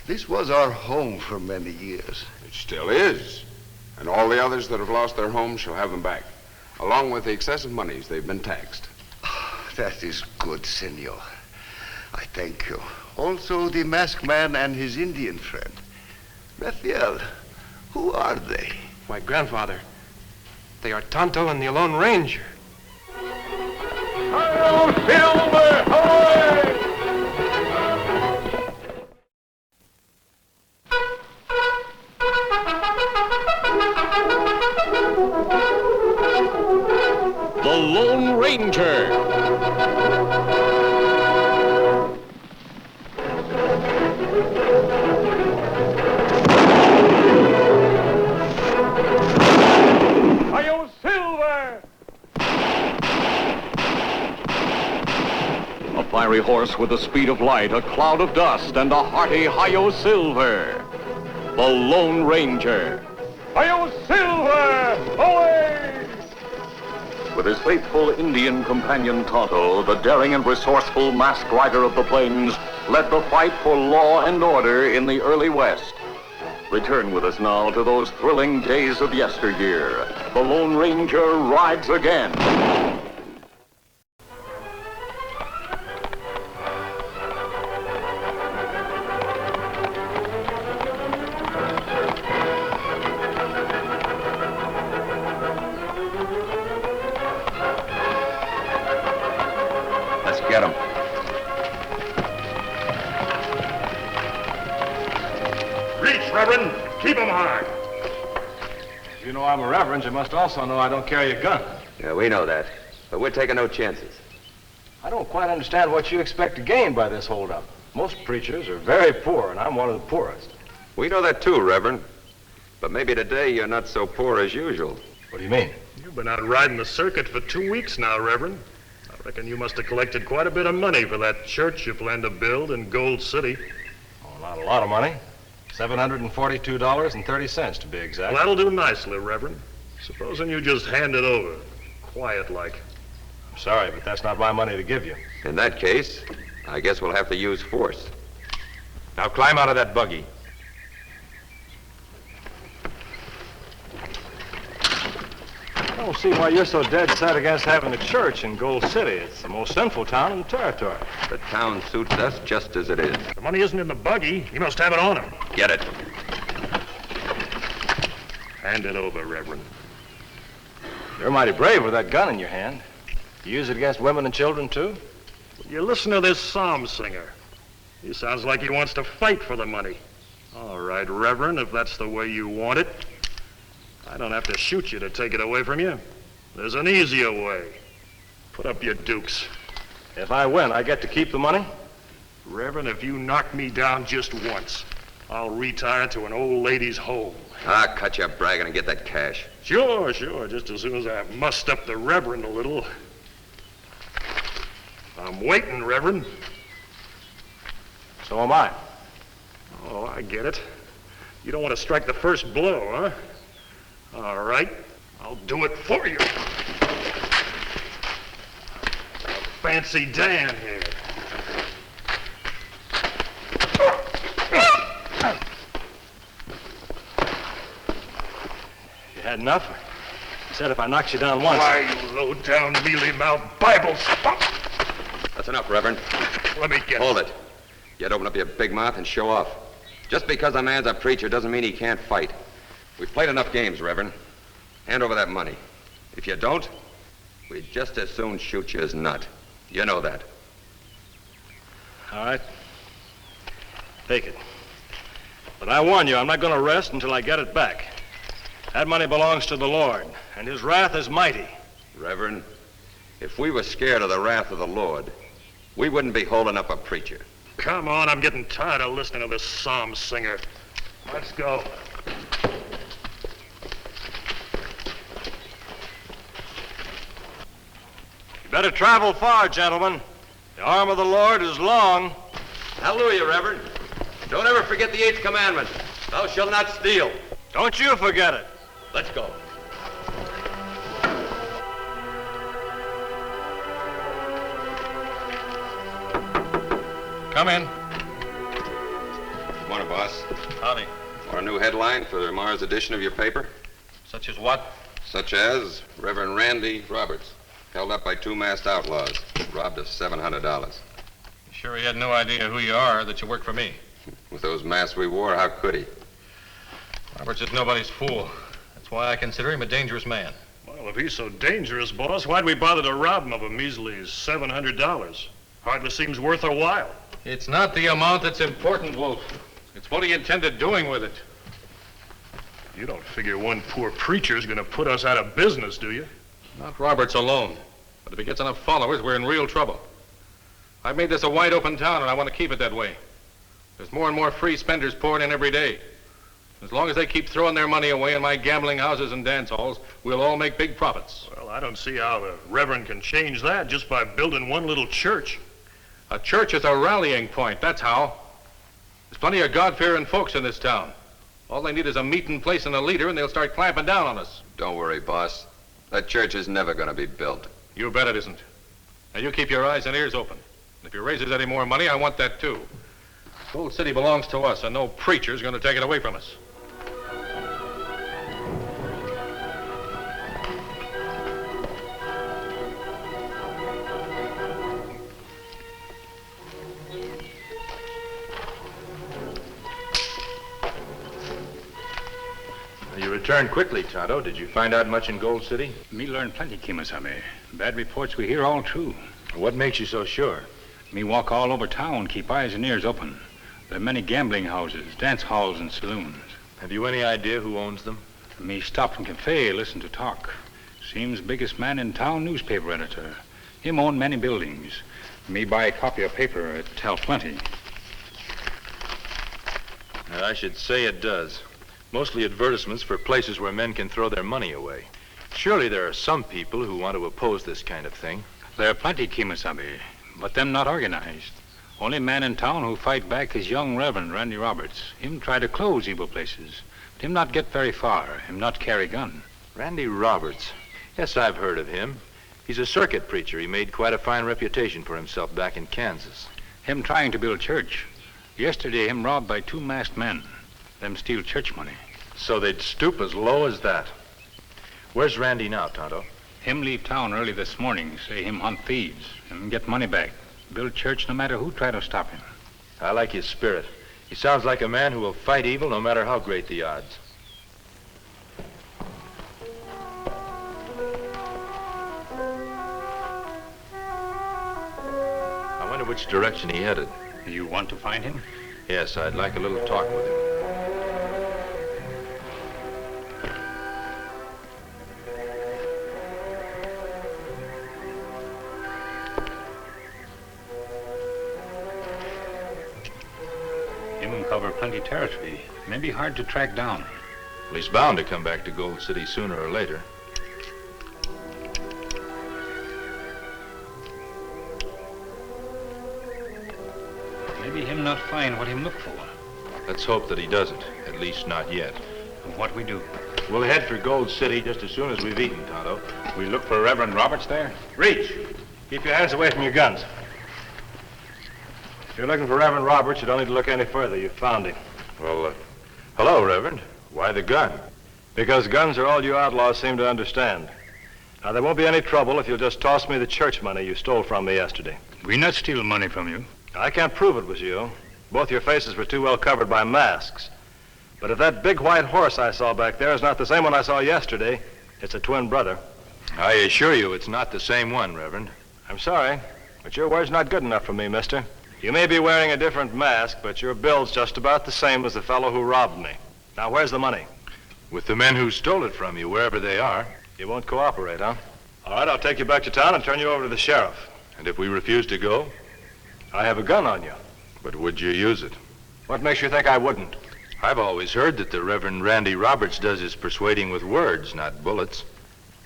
This was our home for many years. It still is. And all the others that have lost their homes shall have them back, along with the excessive monies they've been taxed. That is good, senor. I thank you. Also the masked man and his Indian friend. Raphael, who are they? My grandfather. They are Tonto and the Lone Ranger. Silver, away! The Lone Ranger. Hi-yo, Silver! A fiery horse with the speed of light, a cloud of dust, and a hearty Hi-yo, Silver. The Lone Ranger. Hi-yo, Silver! Away! With his faithful Indian companion Tonto, the daring and resourceful masked rider of the plains led the fight for law and order in the early West. Return with us now to those thrilling days of yesteryear. The Lone Ranger rides again. Get him. Reach, Reverend. Keep him hard. If you know I'm a reverend, you must also know I don't carry a gun. Yeah, we know that. But we're taking no chances. I don't quite understand what you expect to gain by this holdup. Most preachers are very poor, and I'm one of the poorest. We know that too, Reverend. But maybe today you're not so poor as usual. What do you mean? You've been out riding the circuit for 2 weeks now, Reverend. I reckon you must have collected quite a bit of money for that church you plan to build in Gold City. Oh, not a lot of money. $742.30 to be exact. Well, that'll do nicely, Reverend. Supposing you just hand it over, quiet-like. I'm sorry, but that's not my money to give you. In that case, I guess we'll have to use force. Now climb out of that buggy. I don't see why you're so dead set against having a church in Gold City. It's the most sinful town in the territory. The town suits us just as it is. The money isn't in the buggy. You must have it on him. Get it. Hand it over, Reverend. You're mighty brave with that gun in your hand. You use it against women and children, too? You listen to this psalm singer. He sounds like he wants to fight for the money. All right, Reverend, if that's the way you want it. I don't have to shoot you to take it away from you. There's an easier way. Put up your dukes. If I win, I get to keep the money? Reverend, if you knock me down just once, I'll retire to an old lady's home. Ah, cut your bragging and get that cash. Sure, just as soon as I mussed up the Reverend a little. I'm waiting, Reverend. So am I. Oh, I get it. You don't want to strike the first blow, huh? All right, I'll do it for you. Fancy Dan here. You had enough? You said if I knocked you down once. Why, you low-down, mealy-mouthed Bible spunk. That's enough, Reverend. Let me get Hold it. You'd open up your big mouth and show off. Just because a man's a preacher doesn't mean he can't fight. We've played enough games, Reverend. Hand over that money. If you don't, we'd just as soon shoot you as not. You know that. All right. Take it. But I warn you, I'm not going to rest until I get it back. That money belongs to the Lord, and his wrath is mighty. Reverend, if we were scared of the wrath of the Lord, we wouldn't be holding up a preacher. Come on, I'm getting tired of listening to this psalm singer. Let's go. You better travel far, gentlemen. The arm of the Lord is long. Hallelujah, Reverend. Don't ever forget the 8th commandment. Thou shalt not steal. Don't you forget it. Let's go. Come in. Morning, boss. Howdy. Want a new headline for tomorrow's edition of your paper? Such as what? Such as Reverend Randy Roberts, held up by 2 masked outlaws, robbed us $700. Sure he had no idea who you are, that you work for me. With those masks we wore, how could he? Roberts is nobody's fool. That's why I consider him a dangerous man. Well, if he's so dangerous, boss, why'd we bother to rob him of a measly $700? Hardly seems worth a while. It's not the amount that's important, Wolf. It's what he intended doing with it. You don't figure one poor preacher's gonna put us out of business, do you? Not Roberts alone. But if he gets enough followers, we're in real trouble. I've made this a wide open town, and I want to keep it that way. There's more and more free spenders pouring in every day. As long as they keep throwing their money away in my gambling houses and dance halls, we'll all make big profits. Well, I don't see how the Reverend can change that just by building one little church. A church is a rallying point, that's how. There's plenty of God-fearing folks in this town. All they need is a meeting place and a leader, and they'll start clamping down on us. Don't worry, boss. That church is never going to be built. You bet it isn't. Now, you keep your eyes and ears open. If he raises any more money, I want that, too. Gold City belongs to us, and no preacher's going to take it away from us. You returned quickly, Tonto. Did you find out much in Gold City? Me learn plenty, Kemo Sabe. Bad reports we hear all true. What makes you so sure? Me walk all over town, keep eyes and ears open. There are many gambling houses, dance halls, and saloons. Have you any idea who owns them? Me stop in cafe, listen to talk. Seems biggest man in town, newspaper editor. Him own many buildings. Me buy a copy of paper, it tell plenty. I should say it does. Mostly advertisements for places where men can throw their money away. Surely there are some people who want to oppose this kind of thing. There are plenty, Kemo Sabe, but them not organized. Only man in town who fight back is young Reverend Randy Roberts. Him try to close evil places, but him not get very far. Him not carry gun. Randy Roberts. Yes, I've heard of him. He's a circuit preacher. He made quite a fine reputation for himself back in Kansas. Him trying to build church. Yesterday, him robbed by 2 masked men. Them steal church money. So they'd stoop as low as that. Where's Randy now, Tonto? Him leave town early this morning. Say him hunt thieves and get money back. Build church no matter who try to stop him. I like his spirit. He sounds like a man who will fight evil no matter how great the odds. I wonder which direction he headed. You want to find him? Yes, I'd like a little talk with him. Him cover plenty territory. Maybe hard to track down. Well, he's bound to come back to Gold City sooner or later. Maybe him not find what him look for. Let's hope that he doesn't. At least not yet. What we do? We'll head for Gold City just as soon as we've eaten, Tonto. We look for Reverend Roberts there? Reach! Keep your hands away from your guns. If you're looking for Reverend Roberts, you don't need to look any further. You've found him. Well, hello, Reverend. Why the gun? Because guns are all you outlaws seem to understand. Now, there won't be any trouble if you'll just toss me the church money you stole from me yesterday. We not steal money from you. I can't prove it was you. Both your faces were too well covered by masks. But if that big white horse I saw back there is not the same one I saw yesterday, it's a twin brother. I assure you it's not the same one, Reverend. I'm sorry, but your word's not good enough for me, mister. You may be wearing a different mask, but your build's just about the same as the fellow who robbed me. Now, where's the money? With the men who stole it from you, wherever they are. You won't cooperate, huh? All right, I'll take you back to town and turn you over to the sheriff. And if we refuse to go? I have a gun on you. But would you use it? What makes you think I wouldn't? I've always heard that the Reverend Randy Roberts does his persuading with words, not bullets.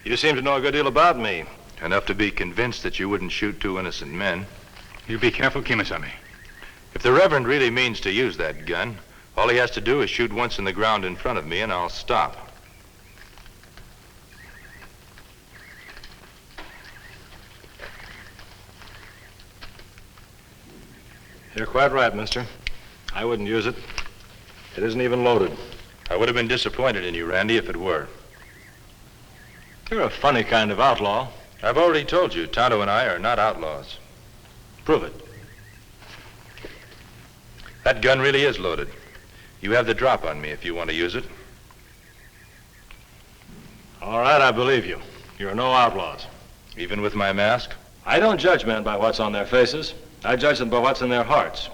You seem to know a good deal about me. Enough to be convinced that you wouldn't shoot 2 innocent men. You be careful, Kemo Sabe. If the Reverend really means to use that gun, all he has to do is shoot once in the ground in front of me and I'll stop. You're quite right, mister. I wouldn't use it. It isn't even loaded. I would have been disappointed in you, Randy, if it were. You're a funny kind of outlaw. I've already told you, Tonto and I are not outlaws. Prove it. That gun really is loaded. You have the drop on me if you want to use it. All right, I believe you. You're no outlaws. Even with my mask? I don't judge men by what's on their faces. I judge them by what's in their hearts.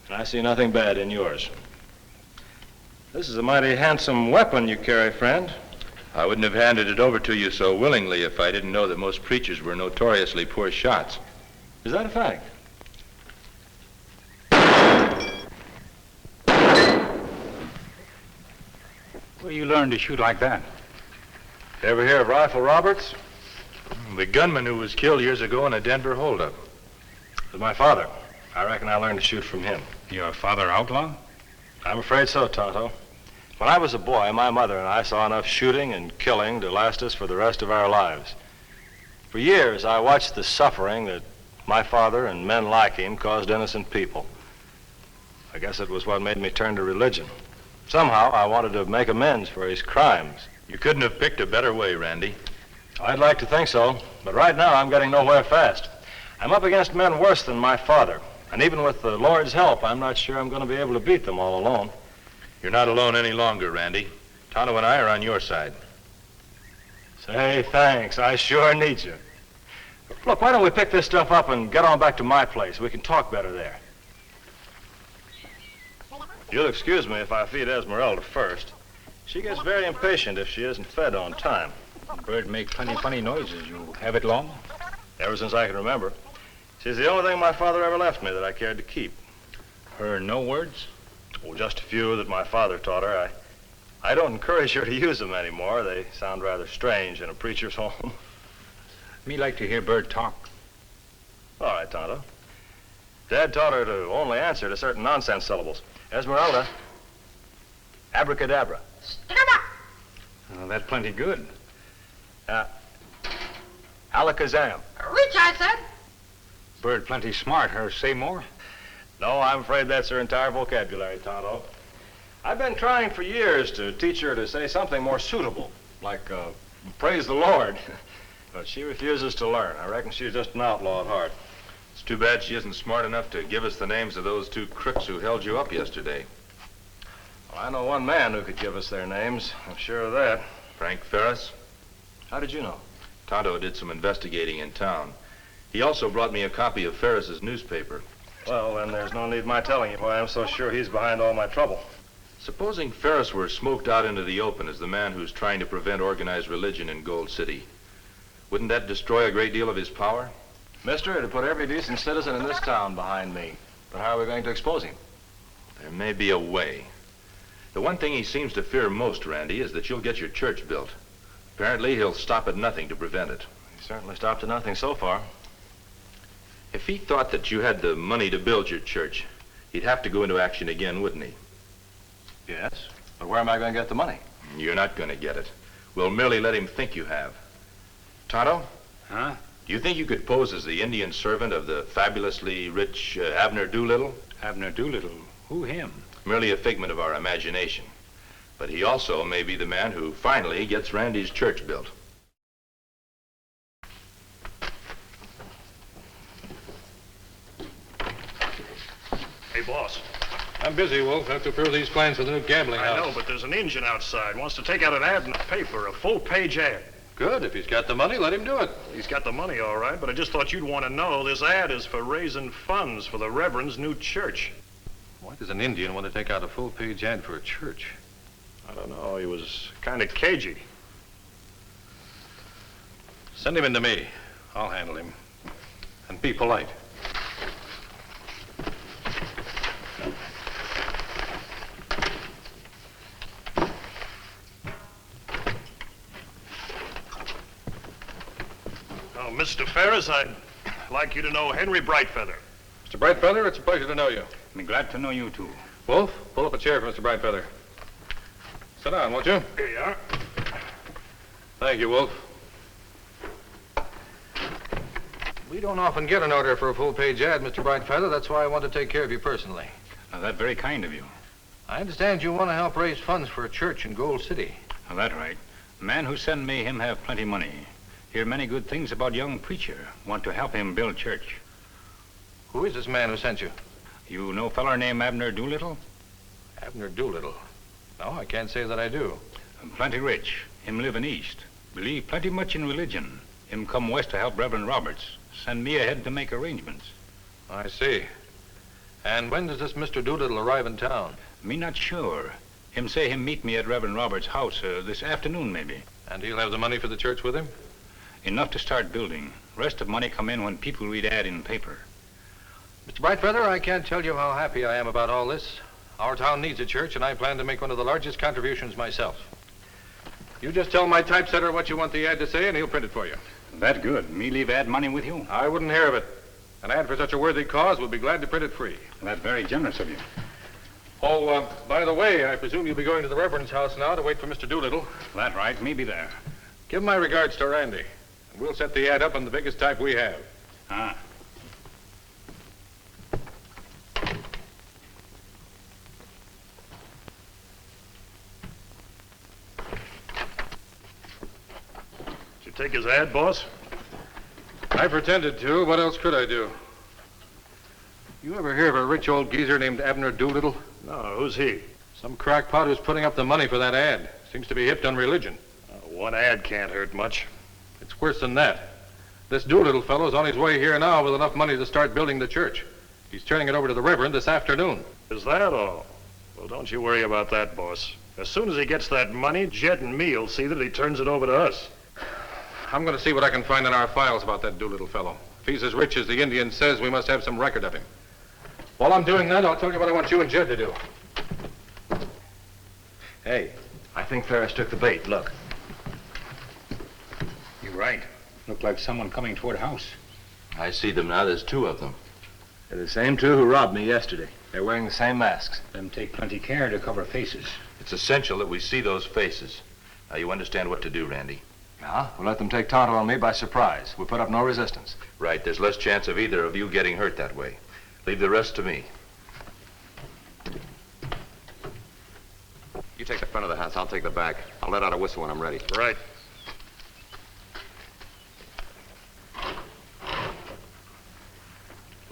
And I see nothing bad in yours. This is a mighty handsome weapon you carry, friend. I wouldn't have handed it over to you so willingly if I didn't know that most preachers were notoriously poor shots. Is that a fact? Where you learn to shoot like that? Ever hear of Rifle Roberts? The gunman who was killed years ago in a Denver holdup. It was my father. I reckon I learned to shoot from him. Your father outlaw? I'm afraid so, Tonto. When I was a boy, my mother and I saw enough shooting and killing to last us for the rest of our lives. For years, I watched the suffering that my father and men like him caused innocent people. I guess it was what made me turn to religion. Somehow, I wanted to make amends for his crimes. You couldn't have picked a better way, Randy. I'd like to think so, but right now I'm getting nowhere fast. I'm up against men worse than my father, and even with the Lord's help, I'm not sure I'm going to be able to beat them all alone. You're not alone any longer, Randy. Tonto and I are on your side. Say, thanks. I sure need you. Look, why don't we pick this stuff up and get on back to my place? We can talk better there. You'll excuse me if I feed Esmeralda first. She gets very impatient if she isn't fed on time. The bird make plenty funny noises. You have it long? Ever since I can remember. She's the only thing my father ever left me that I cared to keep. Her no words? Oh, just a few that my father taught her. I don't encourage her to use them anymore. They sound rather strange in a preacher's home. Me like to hear bird talk. All right, Tonto. Dad taught her to only answer to certain nonsense syllables. Esmeralda. Abracadabra. Oh, that's plenty good. Alakazam. Reach, I said. Bird plenty smart. Her say more? No, I'm afraid that's her entire vocabulary, Tonto. I've been trying for years to teach her to say something more suitable, like, praise the Lord. But she refuses to learn. I reckon she's just an outlaw at heart. It's too bad she isn't smart enough to give us the names of those 2 crooks who held you up yesterday. Well, I know one man who could give us their names. I'm sure of that. Frank Ferris. How did you know? Tonto did some investigating in town. He also brought me a copy of Ferris's newspaper. Well, then there's no need my telling you why I'm so sure he's behind all my trouble. Supposing Ferris were smoked out into the open as the man who's trying to prevent organized religion in Gold City, wouldn't that destroy a great deal of his power? Mister, it'd put every decent citizen in this town behind me. But how are we going to expose him? There may be a way. The one thing he seems to fear most, Randy, is that you'll get your church built. Apparently, he'll stop at nothing to prevent it. He certainly stopped at nothing so far. If he thought that you had the money to build your church, he'd have to go into action again, wouldn't he? Yes, but where am I going to get the money? You're not going to get it. We'll merely let him think you have. Tonto? Huh? Do you think you could pose as the Indian servant of the fabulously rich Abner Doolittle? Abner Doolittle? Who him? Merely a figment of our imagination. But he also may be the man who finally gets Randy's church built. Hey, boss. I'm busy, Wolf. I have to approve these plans for the new gambling house. I know, but there's an Injun outside. Wants to take out an ad in the paper, a full-page ad. Good. If he's got the money, let him do it. He's got the money, all right, but I just thought you'd want to know this ad is for raising funds for the Reverend's new church. Why does an Indian want to take out a full-page ad for a church? I don't know. He was kind of cagey. Send him in to me. I'll handle him. And be polite. Oh, Mr. Ferris, I'd like you to know Henry Brightfeather. Mr. Brightfeather, it's a pleasure to know you. I'm glad to know you, too. Wolf, pull up a chair for Mr. Brightfeather. Sit down, won't you? Here you are. Thank you, Wolf. We don't often get an order for a full-page ad, Mr. Brightfeather. That's why I want to take care of you personally. Now, that's very kind of you. I understand you want to help raise funds for a church in Gold City. Now, that's right. The man who sent me, him have plenty money. Hear many good things about young preacher. Want to help him build church. Who is this man who sent you? You know feller named Abner Doolittle? Abner Doolittle? No, I can't say that I do. Plenty rich. Him live in East. Believe plenty much in religion. Him come west to help Reverend Roberts. Send me ahead to make arrangements. I see. And when does this Mr. Doolittle arrive in town? Me not sure. Him say him meet me at Reverend Roberts' house this afternoon, maybe. And he'll have the money for the church with him? Enough to start building. Rest of money come in when people read ad in paper. Mr. Brightfeather, I can't tell you how happy I am about all this. Our town needs a church, and I plan to make one of the largest contributions myself. You just tell my typesetter what you want the ad to say, and he'll print it for you. That good. Me leave ad money with you? I wouldn't hear of it. An ad for such a worthy cause will be glad to print it free. That's very generous of you. Oh, by the way, I presume you'll be going to the Reverend's house now to wait for Mr. Doolittle. That right. Me be there. Give my regards to Randy. And we'll set the ad up on the biggest type we have. Ah. Did you take his ad, boss? I pretended to. What else could I do? You ever hear of a rich old geezer named Abner Doolittle? No, who's he? Some crackpot who's putting up the money for that ad. Seems to be hipped on religion. One ad can't hurt much. It's worse than that. This Doolittle fellow's on his way here now with enough money to start building the church. He's turning it over to the Reverend this afternoon. Is that all? Well, don't you worry about that, boss. As soon as he gets that money, Jed and me will see that he turns it over to us. I'm going to see what I can find in our files about that Doolittle fellow. If he's as rich as the Indian says, we must have some record of him. While I'm doing that, I'll tell you what I want you and Jed to do. Hey, I think Ferris took the bait. Look. You're right. Look like someone coming toward the house. I see them now. There's two of them. They're the same two who robbed me yesterday. They're wearing the same masks. Them take plenty care to cover faces. It's essential that we see those faces. Now, you understand what to do, Randy. Now, we'll let them take Tonto on me by surprise. We'll put up no resistance. Right. There's less chance of either of you getting hurt that way. Leave the rest to me. You take the front of the house, I'll take the back. I'll let out a whistle when I'm ready. Right.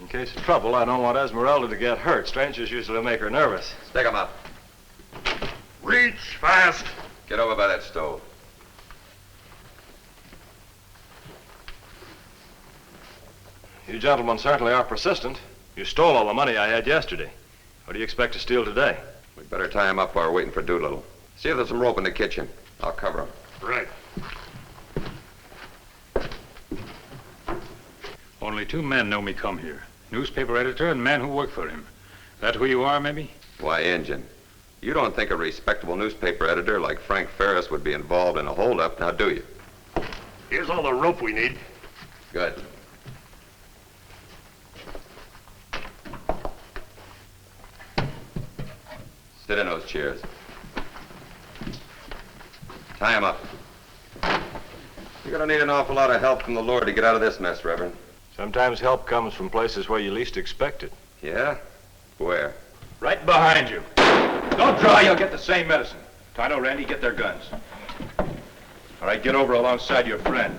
In case of trouble, I don't want Esmeralda to get hurt. Strangers usually make her nervous. Stick 'em up. Reach fast. Get over by that stove. You gentlemen certainly are persistent. You stole all the money I had yesterday. What do you expect to steal today? We better tie him up while we're waiting for Doolittle. See if there's some rope in the kitchen. I'll cover him. Right. Only 2 men know me come here. Newspaper editor and man who work for him. That who you are, maybe? Why, Injun, you don't think a respectable newspaper editor like Frank Ferris would be involved in a holdup, now do you? Here's all the rope we need. Good. Sit in those chairs. Tie him up. You're gonna need an awful lot of help from the Lord to get out of this mess, Reverend. Sometimes help comes from places where you least expect it. Yeah? Where? Right behind you. Don't draw, you'll get the same medicine. Tonto, Randy, get their guns. All right, get over alongside your friend.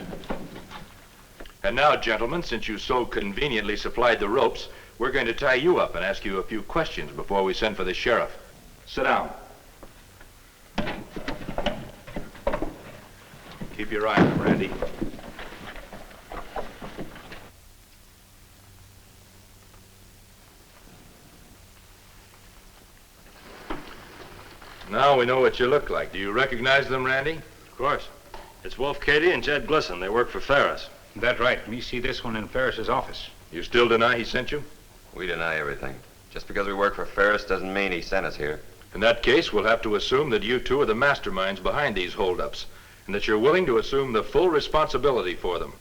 And now, gentlemen, since you so conveniently supplied the ropes, we're going to tie you up and ask you a few questions before we send for the sheriff. Sit down. Keep your eye on him, Randy. Now we know what you look like. Do you recognize them, Randy? Of course. It's Wolf Cady and Jed Glisson. They work for Ferris. That's right. Me see this one in Ferris's office. You still deny he sent you? We deny everything. Just because we work for Ferris doesn't mean he sent us here. In that case, we'll have to assume that you two are the masterminds behind these holdups, and that you're willing to assume the full responsibility for them.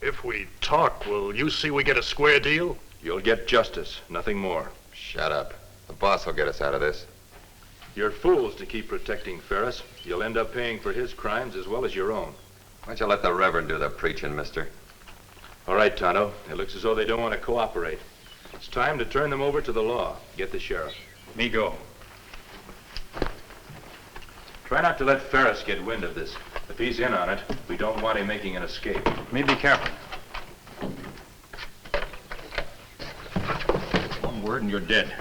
If we talk, will you see we get a square deal? You'll get justice, nothing more. Shut up. The boss will get us out of this. You're fools to keep protecting Ferris. You'll end up paying for his crimes as well as your own. Why don't you let the Reverend do the preaching, mister? All right, Tonto. It looks as though they don't want to cooperate. It's time to turn them over to the law. Get the sheriff. Me go. Try not to let Ferris get wind of this. If he's in on it, we don't want him making an escape. Me be careful. One word and you're dead.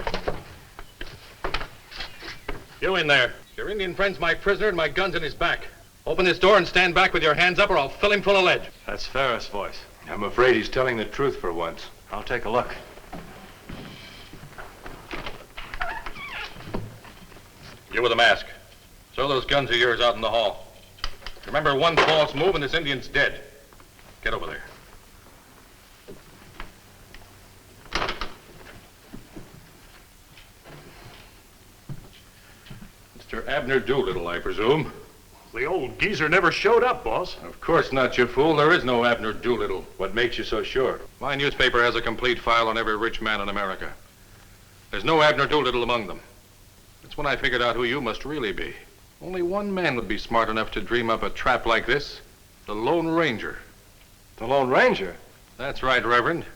You in there. Your Indian friend's my prisoner and my gun's in his back. Open this door and stand back with your hands up or I'll fill him full of lead. That's Ferris' voice. I'm afraid he's telling the truth for once. I'll take a look. You with a mask. Throw those guns of yours out in the hall. Remember, one false move and this Indian's dead. Get over there. Mr. Abner Doolittle, I presume. The old geezer never showed up, boss. Of course not, you fool. There is no Abner Doolittle. What makes you so sure? My newspaper has a complete file on every rich man in America. There's no Abner Doolittle among them. That's when I figured out who you must really be. Only one man would be smart enough to dream up a trap like this. The Lone Ranger. The Lone Ranger? That's right, Reverend.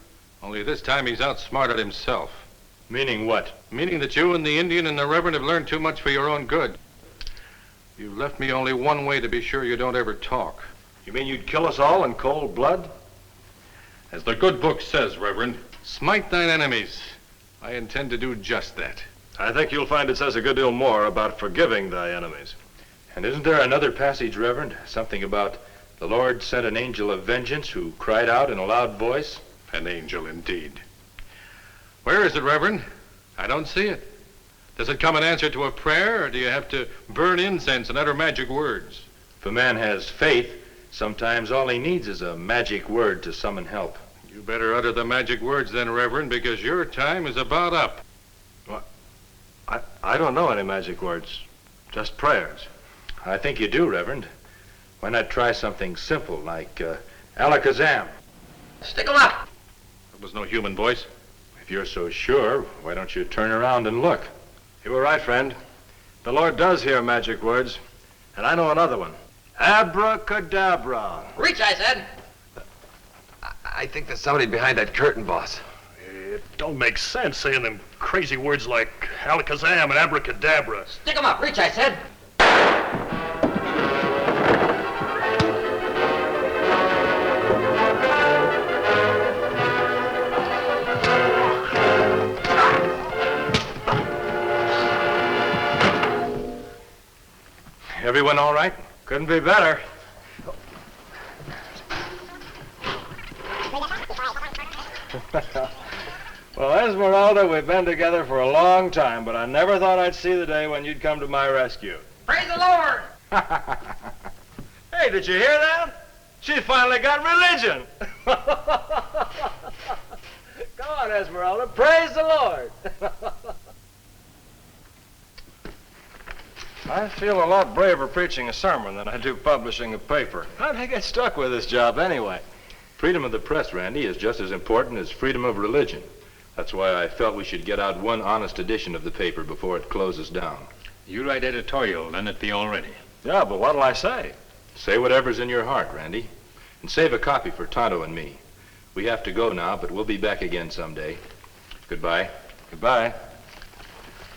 Only this time he's outsmarted himself. Meaning what? Meaning that you and the Indian and the Reverend have learned too much for your own good. You've left me only one way to be sure you don't ever talk. You mean you'd kill us all in cold blood? As the good book says, Reverend, smite thine enemies. I intend to do just that. I think you'll find it says a good deal more about forgiving thy enemies. And isn't there another passage, Reverend? Something about the Lord sent an angel of vengeance who cried out in a loud voice? An angel indeed. Where is it, Reverend? I don't see it. Does it come in answer to a prayer, or do you have to burn incense and utter magic words? If a man has faith, sometimes all he needs is a magic word to summon help. You better utter the magic words then, Reverend, because your time is about up. I don't know any magic words. Just prayers. I think you do, Reverend. Why not try something simple like Alakazam? Stick 'em up. That was no human voice. If you're so sure, why don't you turn around and look? You were right, friend. The Lord does hear magic words, and I know another one. Abracadabra. Reach, I said. I think there's somebody behind that curtain, boss. It don't make sense saying them crazy words like alakazam and abracadabra. Stick 'em up. Reach, I said. Everyone all right? Couldn't be better. Well, Esmeralda, we've been together for a long time, but I never thought I'd see the day when you'd come to my rescue. Praise the Lord! Hey, did you hear that? She finally got religion. Come on, Esmeralda. Praise the Lord. I feel a lot braver preaching a sermon than I do publishing a paper. How'd I get stuck with this job anyway? Freedom of the press, Randy, is just as important as freedom of religion. That's why I felt we should get out one honest edition of the paper before it closes down. You write editorial, then it be all ready. Yeah, but what'll I say? Say whatever's in your heart, Randy. And save a copy for Tonto and me. We have to go now, but we'll be back again someday. Goodbye. Goodbye.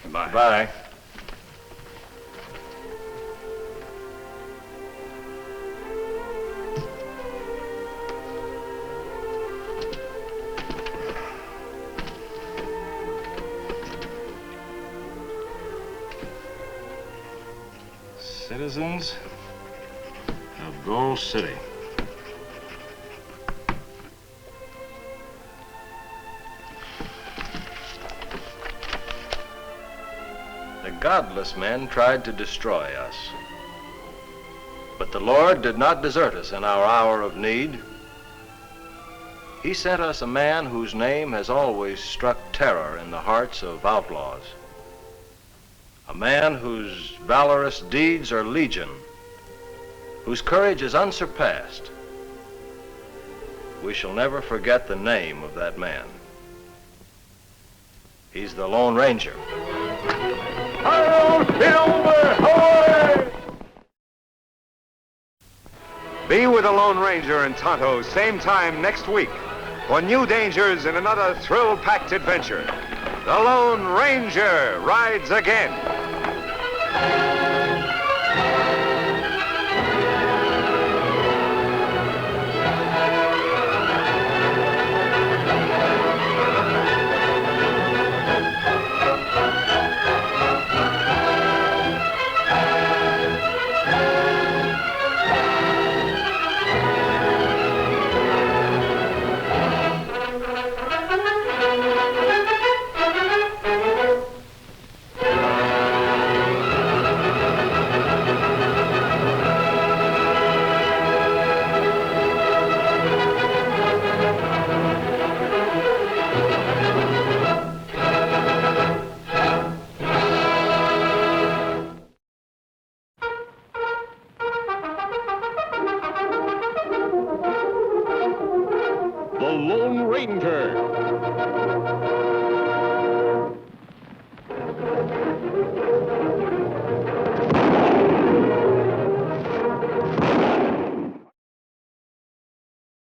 Goodbye. Goodbye. Citizens of Gold City. The godless men tried to destroy us. But the Lord did not desert us in our hour of need. He sent us a man whose name has always struck terror in the hearts of outlaws. A man whose valorous deeds are legion, whose courage is unsurpassed. We shall never forget the name of that man. He's the Lone Ranger. Be with the Lone Ranger and Tonto same time next week for new dangers in another thrill-packed adventure. The Lone Ranger rides again. The Lone Ranger.